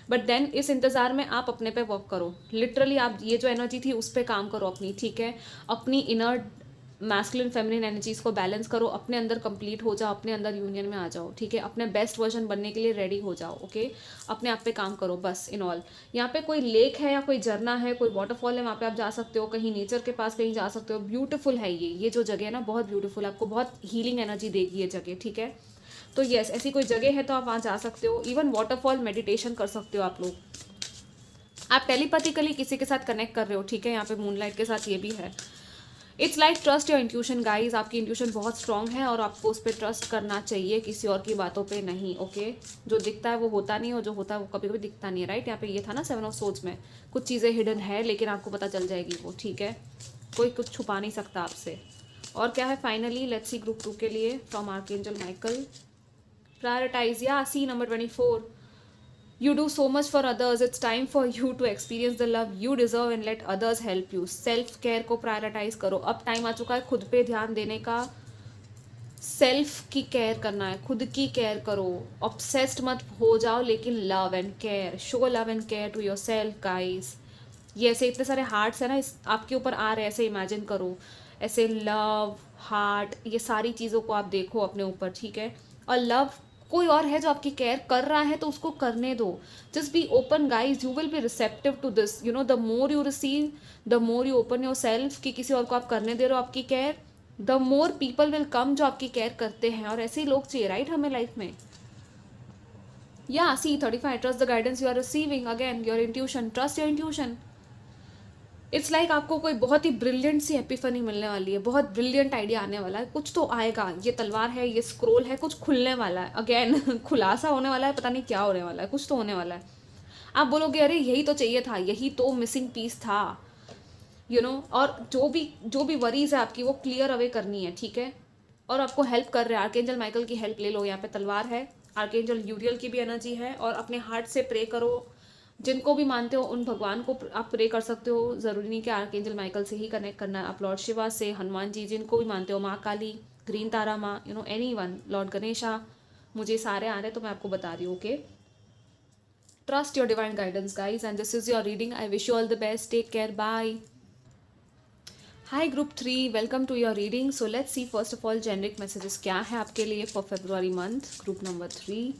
बट देन इस इंतज़ार में आप अपने पे वर्क करो, लिटरली आप ये जो एनर्जी थी उस पर काम करो अपनी, ठीक है। अपनी इनर मैस्कुलिन फेमिनिन एनर्जीज को बैलेंस करो, अपने अंदर कंप्लीट हो जाओ, अपने अंदर यूनियन में आ जाओ, ठीक है। अपने बेस्ट वर्जन बनने के लिए रेडी हो जाओ, ओके। अपने आप पे काम करो बस, इन ऑल। यहाँ पे कोई लेक है या कोई झरना है, कोई वाटरफॉल है, वहाँ पे आप जा सकते हो, कहीं नेचर के पास कहीं जा सकते हो। ब्यूटीफुल है ये जो जगह है ना, बहुत ब्यूटीफुल, आपको बहुत हीलिंग एनर्जी देगी ये जगह, ठीक है। तो यस, ऐसी कोई जगह है तो आप वहाँ जा सकते हो। इवन वाटरफॉल मेडिटेशन कर सकते हो आप लोग। आप टेलीपैथिकली किसी के साथ कनेक्ट कर रहे हो, ठीक है, यहाँ पे मूनलाइट के साथ ये भी है। It's like trust your intuition guys, आपकी इंट्यूशन बहुत स्ट्रांग है और आपको उस पर ट्रस्ट करना चाहिए, किसी और की बातों पे नहीं, ओके। जो दिखता है वो होता नहीं, और जो होता है वो कभी कभी दिखता नहीं है, राइट। यहाँ पे ये था ना 7 ऑफ सोर्ड्स में, कुछ चीज़ें हिडन है लेकिन आपको पता चल जाएगी वो, ठीक है। कोई कुछ छुपा नहीं सकता आपसे। और क्या है फाइनली, लेट्स सी ग्रुप 2 के लिए फ्रॉम आर्कएंजल माइकल। प्रायोरिटाइज, या सी number 24, you do so much for others, it's time for you to experience the love you deserve and let others help you। Self care को prioritise करो, अब time आ चुका है खुद पे ध्यान देने का। सेल्फ की केयर करना है, खुद की केयर करो, ऑब्सेस्ड मत हो जाओ, लेकिन love and care, show love and care to yourself guys. ये ऐसे इतने सारे हार्ट्स है ना इस आपके ऊपर आ रहे हैं, ऐसे इमेजिन करो, ऐसे लव हार्ट, ये सारी चीज़ों को आप देखो अपने ऊपर, ठीक है। और लव कोई और है जो आपकी केयर कर रहा है तो उसको करने दो। Just be open guys, you will be receptive to this, you know, the more you receive the more you open yourself, कि किसी और को आप करने दे रहे हो आपकी care, the more people will come जो आपकी केयर करते हैं। और ऐसे ही लोग चाहिए, राइट, हमें लाइफ में। Yeah see 35, trust the guidance you are receiving, again your intuition, trust your intuition. It's like आपको कोई बहुत ही ब्रिलियंट सी एपिफनी मिलने वाली है, बहुत ब्रिलियंट आइडिया आने वाला है, कुछ तो आएगा। ये तलवार है, ये स्क्रोल है, कुछ खुलने वाला है, अगेन खुलासा होने वाला है, पता नहीं क्या होने वाला है, कुछ तो होने वाला है। आप बोलोगे अरे यही तो चाहिए था, यही तो मिसिंग पीस था, यू नो। और जो भी वरीज है आपकी वो क्लियर अवे करनी है, ठीक है। और आपको हेल्प कर रहे हैं, आर्कएंजल माइकल की हेल्प ले लो, यहाँ पे तलवार है, आर्कएंजल यूरियल की भी एनर्जी है। और अपने हार्ट से प्रे करो, जिनको भी मानते हो उन भगवान को आप प्रे कर सकते हो, ज़रूरी नहीं कि आर्कएंजल माइकल से ही कनेक्ट करना है, आप लॉर्ड शिवा से, हनुमान जी, जिनको भी मानते हो, माँ काली, ग्रीन तारा माँ, you know, any one, Lord Ganesha, मुझे सारे आ रहे हैं तो मैं आपको बता रही हूँ, okay. Trust your divine guidance guys, and this is your reading. I wish you all the best, take care, bye. Hi group 3, welcome to your reading. So let's see first of all generic messages क्या है आपके लिए for February month, group number 3।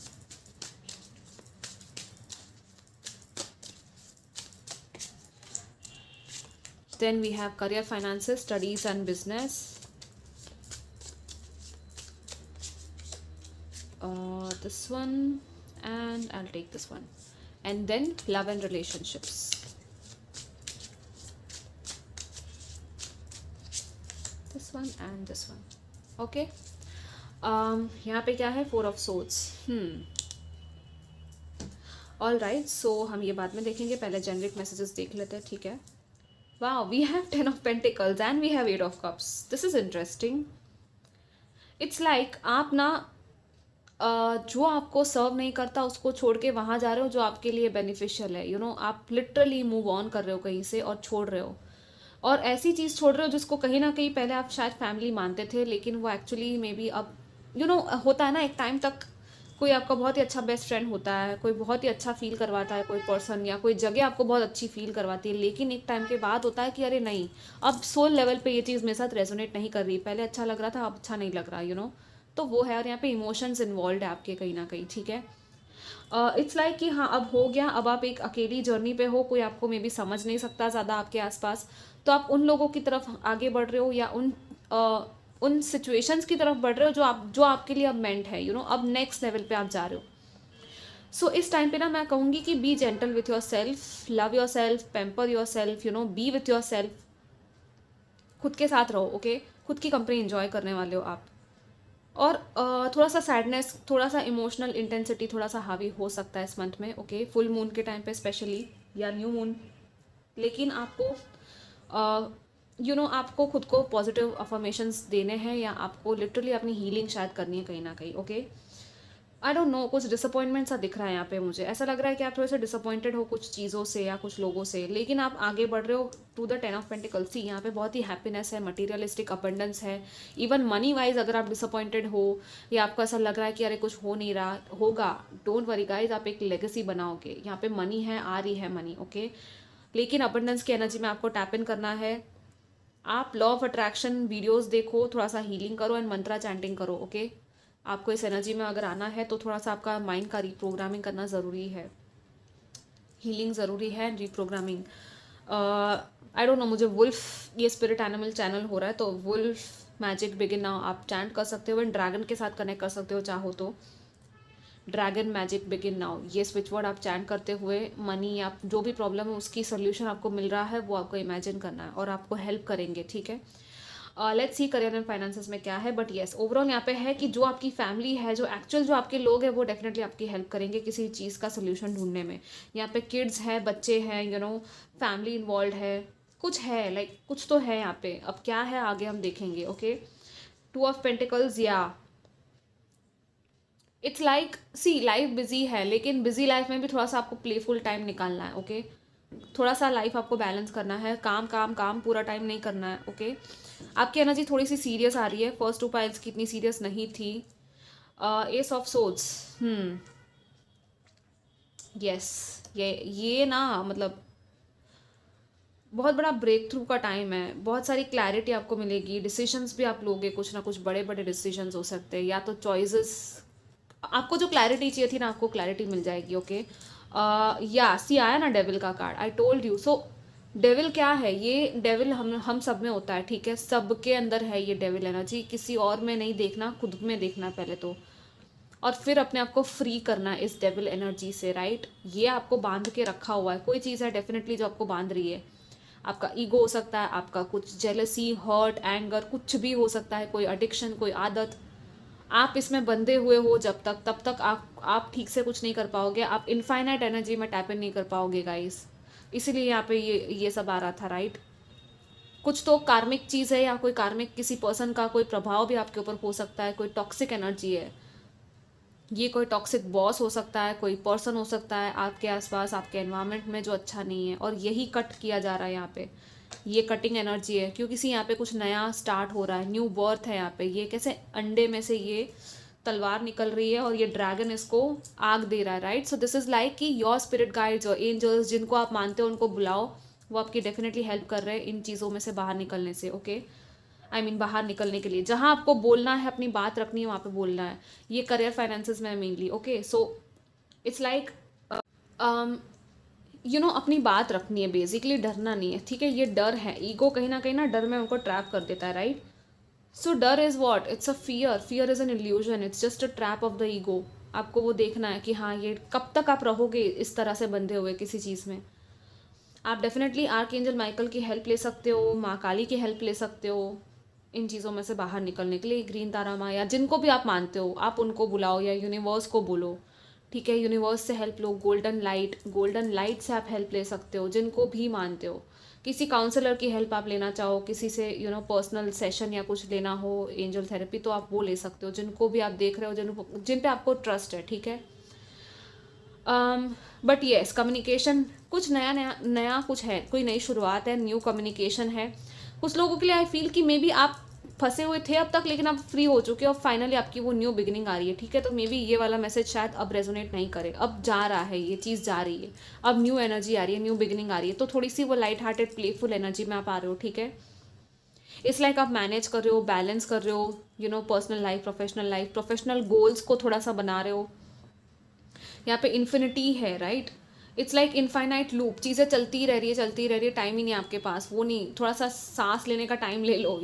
Then we have career, finances, studies and business. This one, and I'll take this one. And then love and relationships. This one and this one. Okay. यहाँ पे क्या है, 4 of swords. All right. So हम ये बाद में देखेंगे, पहले जेनरिक मैसेजेस देख लेते हैं, ठीक है। Wow, we have 10 of Pentacles and we have 8 of Cups. This is interesting. It's like आप ना जो आपको सर्व नहीं करता उसको छोड़ के वहाँ जा रहे हो जो आपके लिए बेनिफिशियल है, यू नो। आप लिटरली मूव ऑन कर रहे हो कहीं से और छोड़ रहे हो, और ऐसी चीज़ छोड़ रहे हो जिसको कहीं ना कहीं पहले आप शायद फैमिली मानते थे, लेकिन वो एक्चुअली मे बी अब, यू नो, होता है ना एक टाइम तक कोई आपका बहुत ही अच्छा बेस्ट फ्रेंड होता है, कोई बहुत ही अच्छा फील करवाता है, कोई पर्सन या कोई जगह आपको बहुत अच्छी फील करवाती है, लेकिन एक टाइम के बाद होता है कि अरे नहीं, अब सोल लेवल पे ये चीज़ मेरे साथ रेजोनेट नहीं कर रही, पहले अच्छा लग रहा था अब अच्छा नहीं लग रहा, यू नो। तो वो है, और यहाँ पे इमोशंस इन्वॉल्व है आपके कहीं ना कहीं, ठीक है। इट्स लाइक कि हाँ अब हो गया, अब आप एक अकेली जर्नी पे हो, कोई आपको मे बी समझ नहीं सकता ज़्यादा आपके आसपास, तो आप उन लोगों की तरफ आगे बढ़ रहे हो, या उन सिचुएशंस की तरफ बढ़ रहे हो जो आपके लिए अब मेंट है, यू नो, अब नेक्स्ट लेवल पे आप जा रहे हो। सो इस टाइम पे ना मैं कहूँगी कि B gentle with your self, love your self, pamper your self, you know, B with your self, खुद के साथ रहो, ओके। खुद की कंपनी इंजॉय करने वाले हो आप। और थोड़ा सा सैडनेस, थोड़ा सा इमोशनल इंटेंसिटी थोड़ा सा हावी हो सकता है इस मंथ में, ओके, फुल मून के टाइम पे स्पेशली, या न्यू मून। लेकिन आपको यू नो आपको खुद को पॉजिटिव अफर्मेशंस देने हैं, या आपको लिटरली अपनी हीलिंग शायद करनी है कहीं ना कहीं, ओके। आई डोंट नो, कुछ डिसअपॉइंटमेंट सा दिख रहा है यहाँ पे, मुझे ऐसा लग रहा है कि आप थोड़े से डिसअपॉइंटेड हो कुछ चीज़ों से या कुछ लोगों से, लेकिन आप आगे बढ़ रहे हो टू द 10 ऑफ पेंटिकल्स। सी यहाँ पे बहुत ही हैप्पीनेस है, मटीरियलिस्टिक अबंडेंस है, इवन मनी वाइज अगर आप डिसअपॉइंटेड हो या आपको ऐसा लग रहा है कि अरे कुछ हो नहीं रहा होगा, डोंट वरी गाइज, आप एक लेगेसी बनाओगे। यहाँ पे मनी है, आ रही है मनी, ओके, लेकिन अबंडेंस की एनर्जी में आपको टैप इन करना है। आप लॉ ऑफ अट्रैक्शन वीडियोस देखो, थोड़ा सा हीलिंग करो एंड मंत्रा चैंटिंग करो, ओके। आपको इस एनर्जी में अगर आना है तो थोड़ा सा आपका माइंड का रीप्रोग्रामिंग करना ज़रूरी है, हीलिंग ज़रूरी है, रीप्रोग्रामिंग। आई डोंट नो, मुझे वुल्फ, ये स्पिरिट एनिमल चैनल हो रहा है, तो वुल्फ मैजिक बिगिन नाउ आप चैंट कर सकते हो, एंड ड्रैगन के साथ कनेक्ट कर सकते हो चाहो तो। ड्रैगन मैजिक बिगिन नाउ, ये स्विच वर्ड आप चैंट करते हुए मनी या जो भी प्रॉब्लम है उसकी सोल्यूशन आपको मिल रहा है, वो आपको इमेजिन करना है और आपको हेल्प करेंगे, ठीक है। Let's see career and finances में क्या है, बट येस ओवरऑल यहाँ पे है कि जो आपकी फैमिली है, जो एक्चुअल जो आपके लोग हैं, वो डेफिनेटली आपकी हेल्प करेंगे किसी चीज़ का सोल्यूशन ढूंढने में। यहाँ पे किड्स हैं, बच्चे हैं, फैमिली इन्वॉल्व है, कुछ है, लाइक कुछ तो है यहाँ पे। अब क्या है आगे हम देखेंगे, okay. Two of pentacles, yeah it's like see life busy है, लेकिन बिजी लाइफ में भी थोड़ा सा आपको प्लेफुल टाइम निकालना है, ओके। थोड़ा सा लाइफ आपको बैलेंस करना है, काम काम काम पूरा टाइम नहीं करना है, ओके। आपकी एनर्जी थोड़ी सी सीरियस आ रही है, फर्स्ट 2 पाइल्स की इतनी सीरियस नहीं थी। एस ऑफ सोर्ड्स, यस, ये ना मतलब बहुत बड़ा ब्रेक थ्रू का टाइम है, बहुत सारी क्लैरिटी आपको मिलेगी, डिसीजंस भी आप लोगे, कुछ ना कुछ बड़े बड़े डिसीजंस हो सकते हैं, या तो चॉइसेस, आपको जो क्लैरिटी चाहिए थी ना, आपको क्लैरिटी मिल जाएगी, ओके। या सी आया ना डेविल का card, I told you. So devil क्या है, ये डेविल हम सब में होता है, ठीक है, सबके अंदर है ये डेविल एनर्जी, किसी और में नहीं देखना, खुद में देखना पहले तो, और फिर अपने आप को फ्री करना है इस डेविल एनर्जी से, राइट। ये आपको बांध के रखा हुआ है, कोई चीज़ है डेफिनेटली जो आपको बांध रही है। आपका ईगो हो सकता है, आपका कुछ जेलसी, हर्ट, एंगर, कुछ भी हो सकता है, कोई एडिक्शन, कोई आदत। आप इसमें बंधे हुए हो जब तक, तब तक आप ठीक से कुछ नहीं कर पाओगे, आप इनफाइनाइट एनर्जी में टैप इन नहीं कर पाओगे गाइस। इसीलिए यहाँ पे ये सब आ रहा था, राइट। कुछ तो कार्मिक चीज़ है, या कोई कार्मिक किसी पर्सन का कोई प्रभाव भी आपके ऊपर हो सकता है, कोई टॉक्सिक एनर्जी है, ये कोई टॉक्सिक बॉस हो सकता है, कोई पर्सन हो सकता है आपके आसपास, आपके एनवायरनमेंट में, जो अच्छा नहीं है, और यही कट किया जा रहा है यहाँ पे। ये कटिंग एनर्जी है, क्योंकि किसी यहाँ पे कुछ नया स्टार्ट हो रहा है, न्यू बर्थ है यहाँ पे। ये कैसे अंडे में से ये तलवार निकल रही है और ये ड्रैगन इसको आग दे रहा है, right. So this is like कि योर स्पिरिट गाइड्स और एंजल्स, जिनको आप मानते हो उनको बुलाओ, वो आपकी डेफिनेटली हेल्प कर रहे हैं इन चीज़ों में से बाहर निकलने से, ओके। आई मीन बाहर निकलने के लिए, जहाँ आपको बोलना है, अपनी बात रखनी है, वहाँ पे बोलना है। ये करियर फाइनेंसेस में mainly, okay. So it's like अपनी बात रखनी है, बेसिकली डरना नहीं है, ठीक है। ये डर है, ईगो कहीं ना डर में उनको ट्रैप कर देता है, राइट। सो डर is what, it's a fear is an illusion, it's just a trap of the ego. आपको वो देखना है कि हाँ, ये कब तक आप रहोगे इस तरह से बंधे हुए किसी चीज़ में। आप डेफिनेटली आर्क एंजल माइकल की हेल्प ले सकते हो, माँ काली की हेल्प ले सकते हो इन चीज़ों में से बाहर निकलने के लिए। ग्रीन तारा माँ या जिनको भी आप मानते हो, आप उनको बुलाओ, या यूनिवर्स को बोलो, ठीक है। यूनिवर्स से हेल्प लो, गोल्डन लाइट से आप हेल्प ले सकते हो, जिनको भी मानते हो। किसी काउंसलर की हेल्प आप लेना चाहो, किसी से पर्सनल सेशन या कुछ लेना हो, एंजल थेरेपी, तो आप वो ले सकते हो, जिनको भी आप देख रहे हो, जिन पे आपको ट्रस्ट है, ठीक है। बट येस, कम्युनिकेशन कुछ नया नया नया कुछ है, कोई नई शुरुआत है, न्यू कम्युनिकेशन है। कुछ लोगों के लिए आई फील कि मे बी आप फंसे हुए थे अब तक, लेकिन आप फ्री हो चुके हो, फाइनली आपकी वो न्यू बिगिनिंग आ रही है, ठीक है। तो मे बी ये वाला मैसेज शायद अब रेजोनेट नहीं करे, अब जा रहा है, ये चीज़ जा रही है, अब न्यू एनर्जी आ रही है, न्यू बिगिनिंग आ रही है, तो थोड़ी सी वो लाइट हार्टेड प्लेफुल एनर्जी में आप आ रहे हो, ठीक है। इट्स लाइक आप मैनेज कर रहे हो, बैलेंस कर रहे हो, पर्सनल लाइफ, प्रोफेशनल गोल्स को थोड़ा सा बना रहे हो। यहाँ पे इन्फिनिटी है, right. It's like infinite loop, चीज़ें चलती रह रही है, टाइम ही नहीं आपके पास, वो नहीं, थोड़ा सा सांस लेने का टाइम ले लो,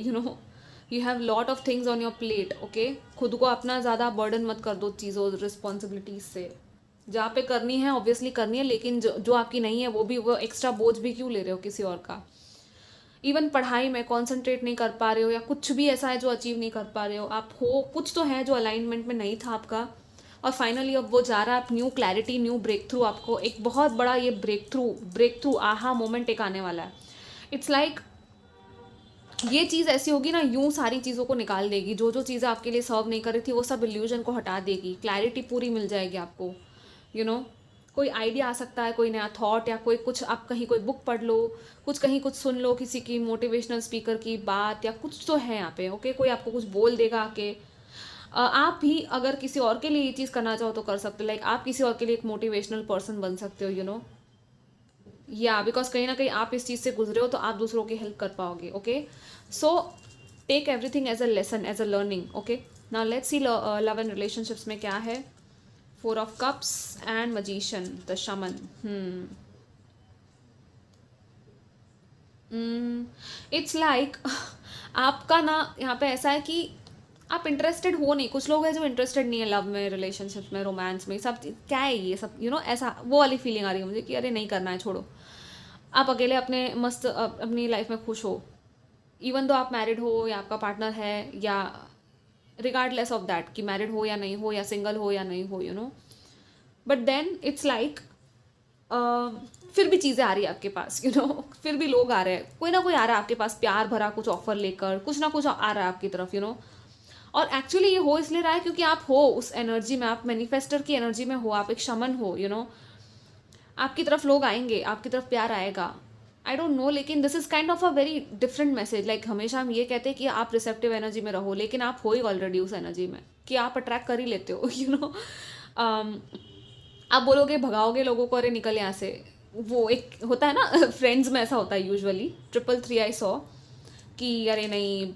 you have lot of things on your plate, okay. खुद को अपना ज़्यादा बर्डन मत कर दो चीज़ों, रिस्पॉन्सिबिलिटीज से। जहाँ पे करनी है ऑब्वियसली करनी है, लेकिन जो आपकी नहीं है वो भी, वो एक्स्ट्रा बोझ भी क्यों ले रहे हो किसी और का। इवन पढ़ाई में कॉन्सेंट्रेट नहीं कर पा रहे हो, या कुछ भी ऐसा है जो अचीव नहीं कर पा रहे हो आप, हो कुछ तो है जो अलाइनमेंट में नहीं था आपका, और फाइनली अब वो जा रहा है, आप new clarity, new breakthrough, आपको एक बहुत बड़ा ये ब्रेक थ्रू आहा मोमेंट एक आने वाला है। इट्स लाइक ये चीज़ ऐसी होगी ना, यूं सारी चीज़ों को निकाल देगी, जो जो चीज़ें आपके लिए सर्व नहीं कर रही थी, वो सब इल्यूजन को हटा देगी, क्लैरिटी पूरी मिल जाएगी आपको, कोई आइडिया आ सकता है, कोई नया थॉट, या कोई कुछ, आप कहीं कोई बुक पढ़ लो, कुछ कहीं कुछ सुन लो, किसी की मोटिवेशनल स्पीकर की बात, या कुछ तो है यहाँ पे, ओके। कोई आपको कुछ बोल देगा आके। आप भी अगर किसी और के लिए ये चीज़ करना चाहो तो कर सकते हो, लाइक आप किसी और के लिए एक मोटिवेशनल पर्सन बन सकते हो, या बिकॉज कहीं ना कहीं आप इस चीज़ से गुजरे हो, तो आप दूसरों की हेल्प कर पाओगे, okay. So take everything as a lesson, as a learning, okay. Now let's see love and relationships में क्या है। 4 of cups and magician, the shaman. It's like आपका ना यहाँ पे ऐसा है कि आप इंटरेस्टेड हो नहीं, कुछ लोग हैं जो इंटरेस्टेड नहीं है लव में, रिलेशनशिप में, रोमांस में, सब क्या है ये सब, ऐसा वो वाली फीलिंग आ रही है मुझे कि अरे नहीं करना है, छोड़ो। आप अकेले अपने मस्त अपनी लाइफ में खुश हो, इवन दो आप मैरिड हो या आपका पार्टनर है, या रिगार्डलेस ऑफ दैट कि मैरिड हो या नहीं हो, या सिंगल हो या नहीं हो, बट देन इट्स लाइक फिर भी चीज़ें आ रही है आपके पास, फिर भी लोग आ रहे हैं, कोई ना कोई आ रहा है आपके पास प्यार भरा कुछ ऑफर लेकर, कुछ ना कुछ आ रहा है आपकी तरफ, और एक्चुअली ये हो इसलिए रहा है क्योंकि आप हो उस एनर्जी में, आप मैनिफेस्टर की एनर्जी में हो, आप एक शमन हो, आपकी तरफ लोग आएंगे, आपकी तरफ प्यार आएगा। आई डोंट नो, लेकिन this is kind of a very different message. Like हमेशा हम ये कहते हैं कि आप रिसेप्टिव एनर्जी में रहो, लेकिन आप हो ही ऑलरेडी उस एनर्जी में कि आप अट्रैक्ट कर ही लेते हो, आप बोलोगे भगाओगे लोगों को, अरे निकल यहाँ से, वो एक होता है ना फ्रेंड्स में ऐसा होता है यूजुअली, 333 आई सॉ कि अरे नहीं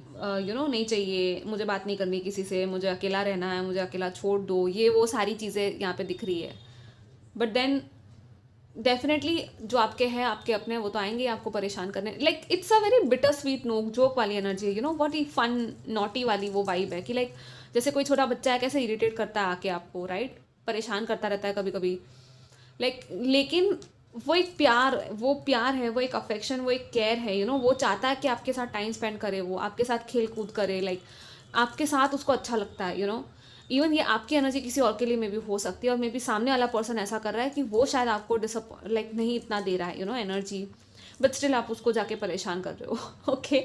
नहीं चाहिए, मुझे बात नहीं करनी किसी से, मुझे अकेला रहना है, मुझे अकेला छोड़ दो, ये वो सारी चीज़ें यहाँ पे दिख रही है। बट देन डेफिनेटली जो आपके हैं, आपके अपने, वो तो आएंगे आपको परेशान करने। Like it's a very bitter sweet नोक जोक वाली एनर्जी, बहुत ही फन नॉटी वाली वो वाइब है कि लाइक जैसे कोई छोटा बच्चा है कैसे इरिटेट करता है आके आपको, राइट, परेशान करता रहता है कभी कभी, लेकिन वो एक प्यार, वो प्यार है, वो एक अफेक्शन, वो एक केयर है, वो चाहता है कि आपके साथ टाइम स्पेंड करे, वो आपके साथ खेल कूद करे, लाइक आपके साथ उसको अच्छा लगता है, इवन ये आपकी एनर्जी किसी और के लिए मे बी हो सकती है, और मे बी सामने वाला पर्सन ऐसा कर रहा है कि वो शायद आपको लाइक नहीं इतना दे रहा है एनर्जी, बट स्टिल आप उसको जाके परेशान कर रहे हो। Okay,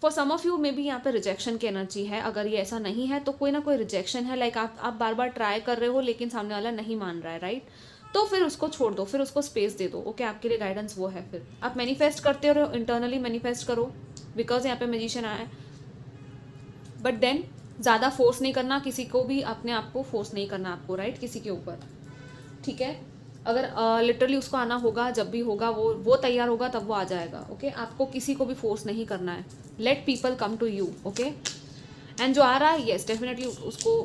for some of you maybe यहाँ पे रिजेक्शन की एनर्जी है। अगर ये ऐसा नहीं है तो कोई ना कोई रिजेक्शन है, लाइक आप बार बार ट्राई कर रहे हो लेकिन सामने वाला नहीं मान रहा है, राइट, तो फिर उसको छोड़ दो, फिर उसको स्पेस दे दो। ओके, आपके लिए गाइडेंस वो है। फिर आप मैनिफेस्ट करते हो, इंटरनली मैनिफेस्ट करो, बिकॉज यहाँ पे मैजिशियन आया है, बट देन ज़्यादा फोर्स नहीं करना किसी को भी, अपने आप को फोर्स नहीं करना आपको, राइट, किसी के ऊपर, ठीक है। अगर लिटरली उसको आना होगा, जब भी होगा वो तैयार होगा तब वो आ जाएगा। ओके, आपको किसी को भी फोर्स नहीं करना है, let people come to you. Okay, and जो आ रहा है, येस डेफिनेटली उसको,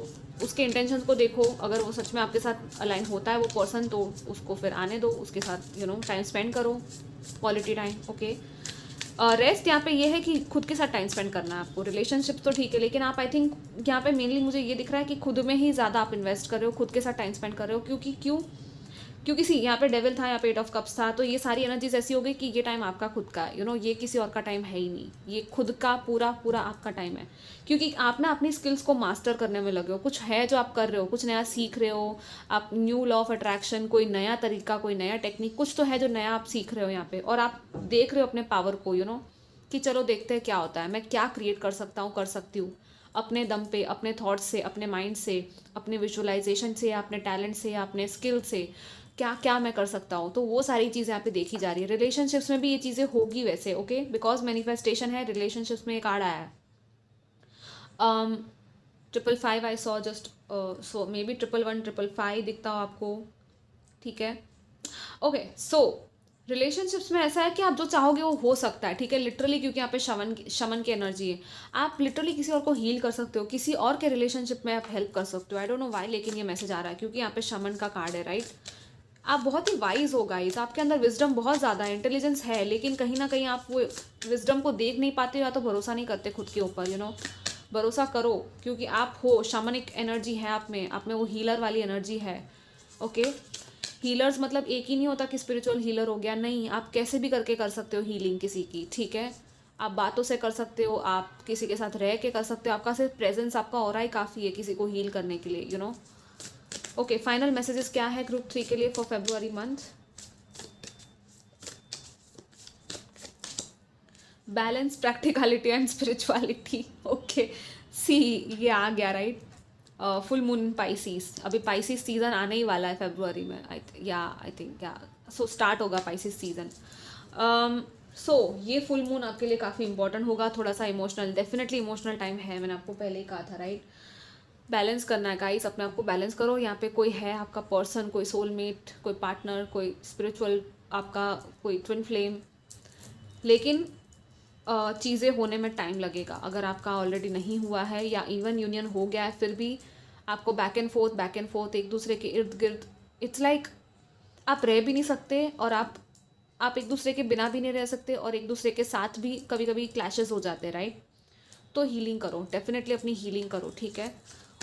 उसके इंटेंशंस को देखो, अगर वो सच में आपके साथ अलाइन होता है वो पर्सन, तो उसको फिर आने दो, उसके साथ टाइम स्पेंड करो, क्वालिटी टाइम। ओके, रेस्ट यहाँ पे ये है कि खुद के साथ टाइम स्पेंड करना है आपको। रिलेशनशिप तो ठीक है, लेकिन आप, आई थिंक यहाँ पे मेनली मुझे ये दिख रहा है कि खुद में ही ज़्यादा आप इन्वेस्ट कर रहे हो, खुद के साथ टाइम स्पेंड कर रहे हो, क्योंकि सी यहाँ पे डेविल था, यहाँ पे 8 ऑफ कप्स था, तो ये सारी एनर्जीज ऐसी हो गई कि ये टाइम आपका खुद का है, ये किसी और का टाइम है ही नहीं, ये खुद का पूरा पूरा आपका टाइम है, क्योंकि आप ना अपनी स्किल्स को मास्टर करने में लगे हो, कुछ है जो आप कर रहे हो, कुछ नया सीख रहे हो आप, न्यू लॉ ऑफ अट्रैक्शन, कोई नया तरीका, कोई नया टेक्निक, कुछ तो है जो नया आप सीख रहे हो यहाँ पे, और आप देख रहे हो अपने पावर को, कि चलो देखते हैं क्या होता है, मैं क्या क्रिएट कर सकता हूँ, कर सकती हूँ अपने दम पे, अपने थॉट्स से, अपने माइंड से, अपने विजुअलाइजेशन से, या अपने टैलेंट से, या अपने स्किल से, क्या क्या मैं कर सकता हूँ। तो वो सारी चीज़ें यहाँ पे देखी जा रही है। रिलेशनशिप्स में भी ये चीज़ें होगी वैसे, ओके, बिकॉज मैनिफेस्टेशन है, रिलेशनशिप्स में एक कार्ड आया है 555 I saw just, so may be 111 555 दिखता हो आपको, ठीक है। ओके, सो रिलेशनशिप्स में ऐसा है कि आप जो चाहोगे वो हो सकता है, ठीक है, लिटरली, क्योंकि यहाँ पे शमन की एनर्जी है, आप लिटरली किसी और को हील कर सकते हो, किसी और के रिलेशनशिप में आप हेल्प कर सकते हो। आई डोंट नो व्हाई, लेकिन ये मैसेज आ रहा है क्योंकि यहाँ पे शमन का कार्ड है, राइट। आप बहुत ही वाइज हो गाइस, आपके अंदर विजडम बहुत ज़्यादा है, इंटेलिजेंस है, लेकिन कहीं ना कहीं आप वो विजडम को देख नहीं पाते हो, या तो भरोसा नहीं करते खुद के ऊपर, भरोसा करो, क्योंकि आप हो, शामनिक एनर्जी है आप में वो हीलर वाली एनर्जी है। ओके, हीलर्स मतलब एक ही नहीं होता कि स्पिरिचुअल हीलर हो गया, नहीं, आप कैसे भी करके कर सकते हो हीलिंग किसी की, ठीक है। आप बातों से कर सकते हो, आप किसी के साथ रह के कर सकते हो, आपका सिर्फ प्रेजेंस, आपका ऑरा ही काफ़ी है किसी को हील करने के लिए, ओके, फाइनल मैसेजेस क्या है ग्रुप 3 के लिए for February month? Balance, practicality and spirituality. Okay, see ये आ गया, राइट। फुल मून पाइसिस, अभी पाइसिस सीजन आने ही वाला है फेब्रुअरी में, आई थिंक सो स्टार्ट होगा पाइसिस सीजन। सो ये फुल मून आपके लिए काफ़ी इंपॉर्टेंट होगा, थोड़ा सा इमोशनल, डेफिनेटली इमोशनल टाइम है, मैंने आपको पहले ही कहा था, राइट। बैलेंस करना है गाइस, अपने आप को बैलेंस करो। यहाँ पे कोई है आपका पर्सन, कोई सोलमेट, कोई पार्टनर, कोई स्पिरिचुअल आपका, कोई ट्विन फ्लेम, लेकिन चीज़ें होने में टाइम लगेगा। अगर आपका ऑलरेडी नहीं हुआ है या इवन यूनियन हो गया है, फिर भी आपको बैक एंड फोर्थ एक दूसरे के इर्द गिर्द, इट्स लाइक आप रह भी नहीं सकते और आप आप एक दूसरे के बिना भी नहीं रह सकते और एक दूसरे के साथ भी कभी कभी क्लैशेस हो जाते हैं, राइट। तो हीलिंग करो, डेफिनेटली अपनी हीलिंग करो, ठीक है।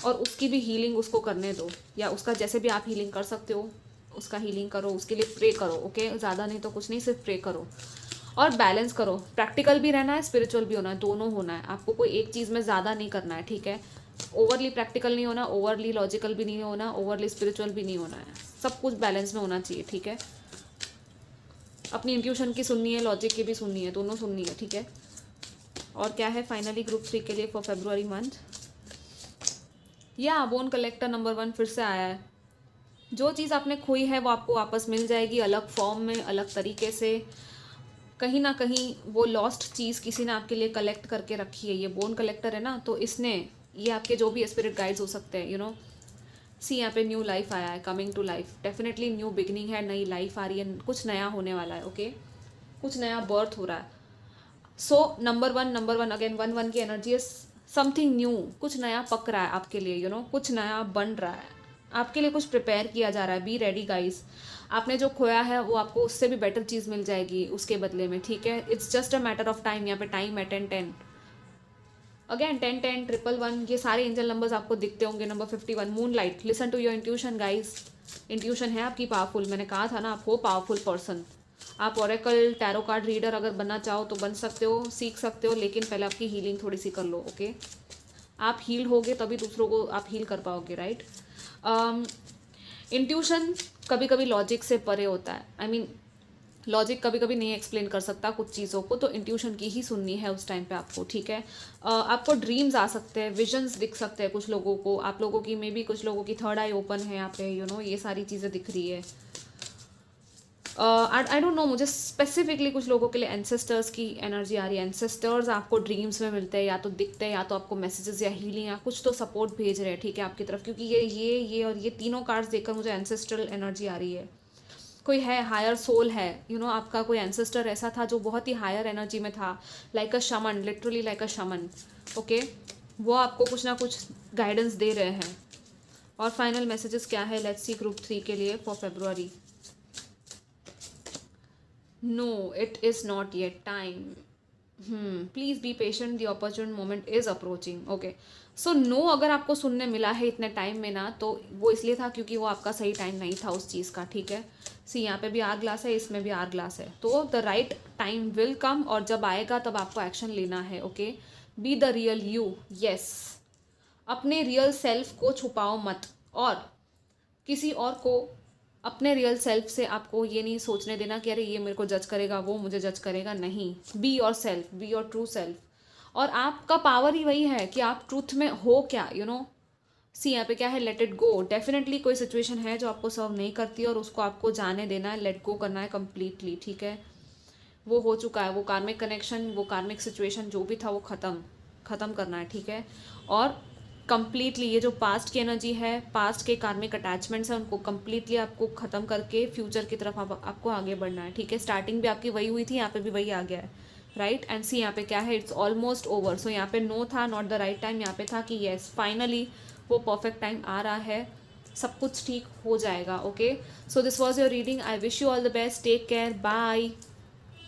और उसकी भी हीलिंग उसको करने दो, या उसका जैसे भी आप हीलिंग कर सकते हो उसका हीलिंग करो, उसके लिए प्रे करो, ओके। ज़्यादा नहीं तो कुछ नहीं, सिर्फ प्रे करो और बैलेंस करो। प्रैक्टिकल भी रहना है, स्पिरिचुअल भी होना है, दोनों होना है आपको। कोई एक चीज़ में ज़्यादा नहीं करना है, ठीक है। ओवरली प्रैक्टिकल नहीं होना, ओवरली लॉजिकल भी नहीं होना, ओवरली स्पिरिचुअल भी नहीं होना है, सब कुछ बैलेंस में होना चाहिए, ठीक है। अपनी इंट्यूशन की सुननी है, लॉजिक की भी सुननी है, दोनों सुननी है, ठीक है। और क्या है फाइनली ग्रुप 3 के लिए फॉर फेब्रुअरी मंथ? या बोन कलेक्टर नंबर 1 फिर से आया है। जो चीज़ आपने खोई है वो आपको वापस मिल जाएगी, अलग फॉर्म में, अलग तरीके से। कहीं ना कहीं वो लॉस्ट चीज़ किसी ने आपके लिए कलेक्ट करके रखी है। ये बोन कलेक्टर है ना, तो इसने, ये आपके जो भी स्पिरिट गाइड्स हो सकते हैं, सी यहाँ पे न्यू लाइफ आया है, coming to life, definitely new beginning है, नई लाइफ आ रही है, कुछ नया होने वाला है, ओके। कुछ नया बर्थ हो रहा है। सो नंबर वन अगेन, 1 की एनर्जी है, समथिंग न्यू, कुछ नया पक रहा है आपके लिए, कुछ नया बन रहा है आपके लिए, कुछ प्रिपेयर किया जा रहा है। Be ready guys. आपने जो खोया है वो आपको उससे भी बेटर चीज़ मिल जाएगी उसके बदले में, ठीक है। It's just a matter of time. यहाँ पे टाइम है 10-10 अगेन, 10-10 111, ये सारे एंजल नंबर्स आपको दिखते होंगे। Number 51 moonlight, listen to your intuition guys. Intuition है आपकी पावरफुल, मैंने कहा था ना आप हो पावरफुल पर्सन। आप ओरेकल टैरो कार्ड रीडर अगर बनना चाहो तो बन सकते हो, सीख सकते हो, लेकिन पहले आपकी हीलिंग थोड़ी सी कर लो, ओके। आप हील होगे तभी दूसरों को आप हील कर पाओगे, राइट। इंट्यूशन कभी कभी लॉजिक से परे होता है, आई मीन लॉजिक कभी कभी नहीं एक्सप्लेन कर सकता कुछ चीज़ों को, तो इंट्यूशन की ही सुननी है उस टाइम पे आपको, ठीक है। आपको ड्रीम्स आ सकते हैं, विजन्स दिख सकते हैं कुछ लोगों को, आप लोगों की मे बी कुछ लोगों की थर्ड आई ओपन है यहाँ पे, ये सारी चीज़ें दिख रही है। आई डोंट नो, मुझे स्पेसिफिकली कुछ लोगों के लिए एंसेस्टर्स की एनर्जी आ रही है। एंसेस्टर्स आपको ड्रीम्स में मिलते हैं, या तो दिखते हैं, या तो आपको मैसेजेस या हीलिंग या कुछ तो सपोर्ट भेज रहे हैं, ठीक है, आपकी तरफ। क्योंकि ये और ये तीनों कार्ड्स देखकर मुझे एंसेस्ट्रल एनर्जी आ रही है। कोई है, हायर सोल है, आपका कोई एंसेस्टर ऐसा था जो बहुत ही हायर एनर्जी में था, लाइक अ शमन, लिटरली लाइक अ शमन, ओके। वो आपको कुछ ना कुछ गाइडेंस दे रहे हैं। और फाइनल मैसेजेस क्या है, लेट्स सी ग्रुप 3 के लिए for February. No, it is not yet time. Please be patient, the opportune moment is approaching, okay. So no अगर आपको सुनने मिला है इतने टाइम में ना, तो वो इसलिए था क्योंकि वो आपका सही टाइम नहीं था उस चीज़ का, ठीक है। सी यहाँ पे भी आर ग्लास है, इसमें भी आर ग्लास है, तो the right time will come, और जब आएगा तब आपको एक्शन लेना है, okay. Be the real you, yes. अपने रियल सेल्फ को छुपाओ मत, और किसी और को अपने रियल सेल्फ से आपको ये नहीं सोचने देना कि अरे ये मेरे को जज करेगा, वो मुझे जज करेगा, नहीं। Be your self, be your true self. और आपका पावर ही वही है कि आप ट्रूथ में हो क्या, सी यहाँ पे क्या है, लेट इट गो। डेफिनेटली कोई सिचुएशन है जो आपको सर्व नहीं करती और उसको आपको जाने देना है, लेट गो करना है कम्प्लीटली, ठीक है। वो हो चुका है, वो कार्मिक कनेक्शन, वो कार्मिक सिचुएशन जो भी था वो ख़त्म करना है, ठीक है। और कम्प्लीटली ये जो पास्ट की एनर्जी है, पास्ट के कार्मिक अटैचमेंट्स हैं, उनको कम्प्लीटली आपको ख़त्म करके फ्यूचर की तरफ आपको आगे बढ़ना है, ठीक है। स्टार्टिंग भी आपकी वही हुई थी, यहाँ पे भी वही आ गया है, राइट। एंड सी यहाँ पे क्या है, इट्स ऑलमोस्ट ओवर। सो यहाँ पे नो था, नॉट द राइट टाइम, यहाँ पे था कि येस फाइनली वो परफेक्ट टाइम आ रहा है, सब कुछ ठीक हो जाएगा, okay. So this was your reading, I wish you all the best, take care, bye.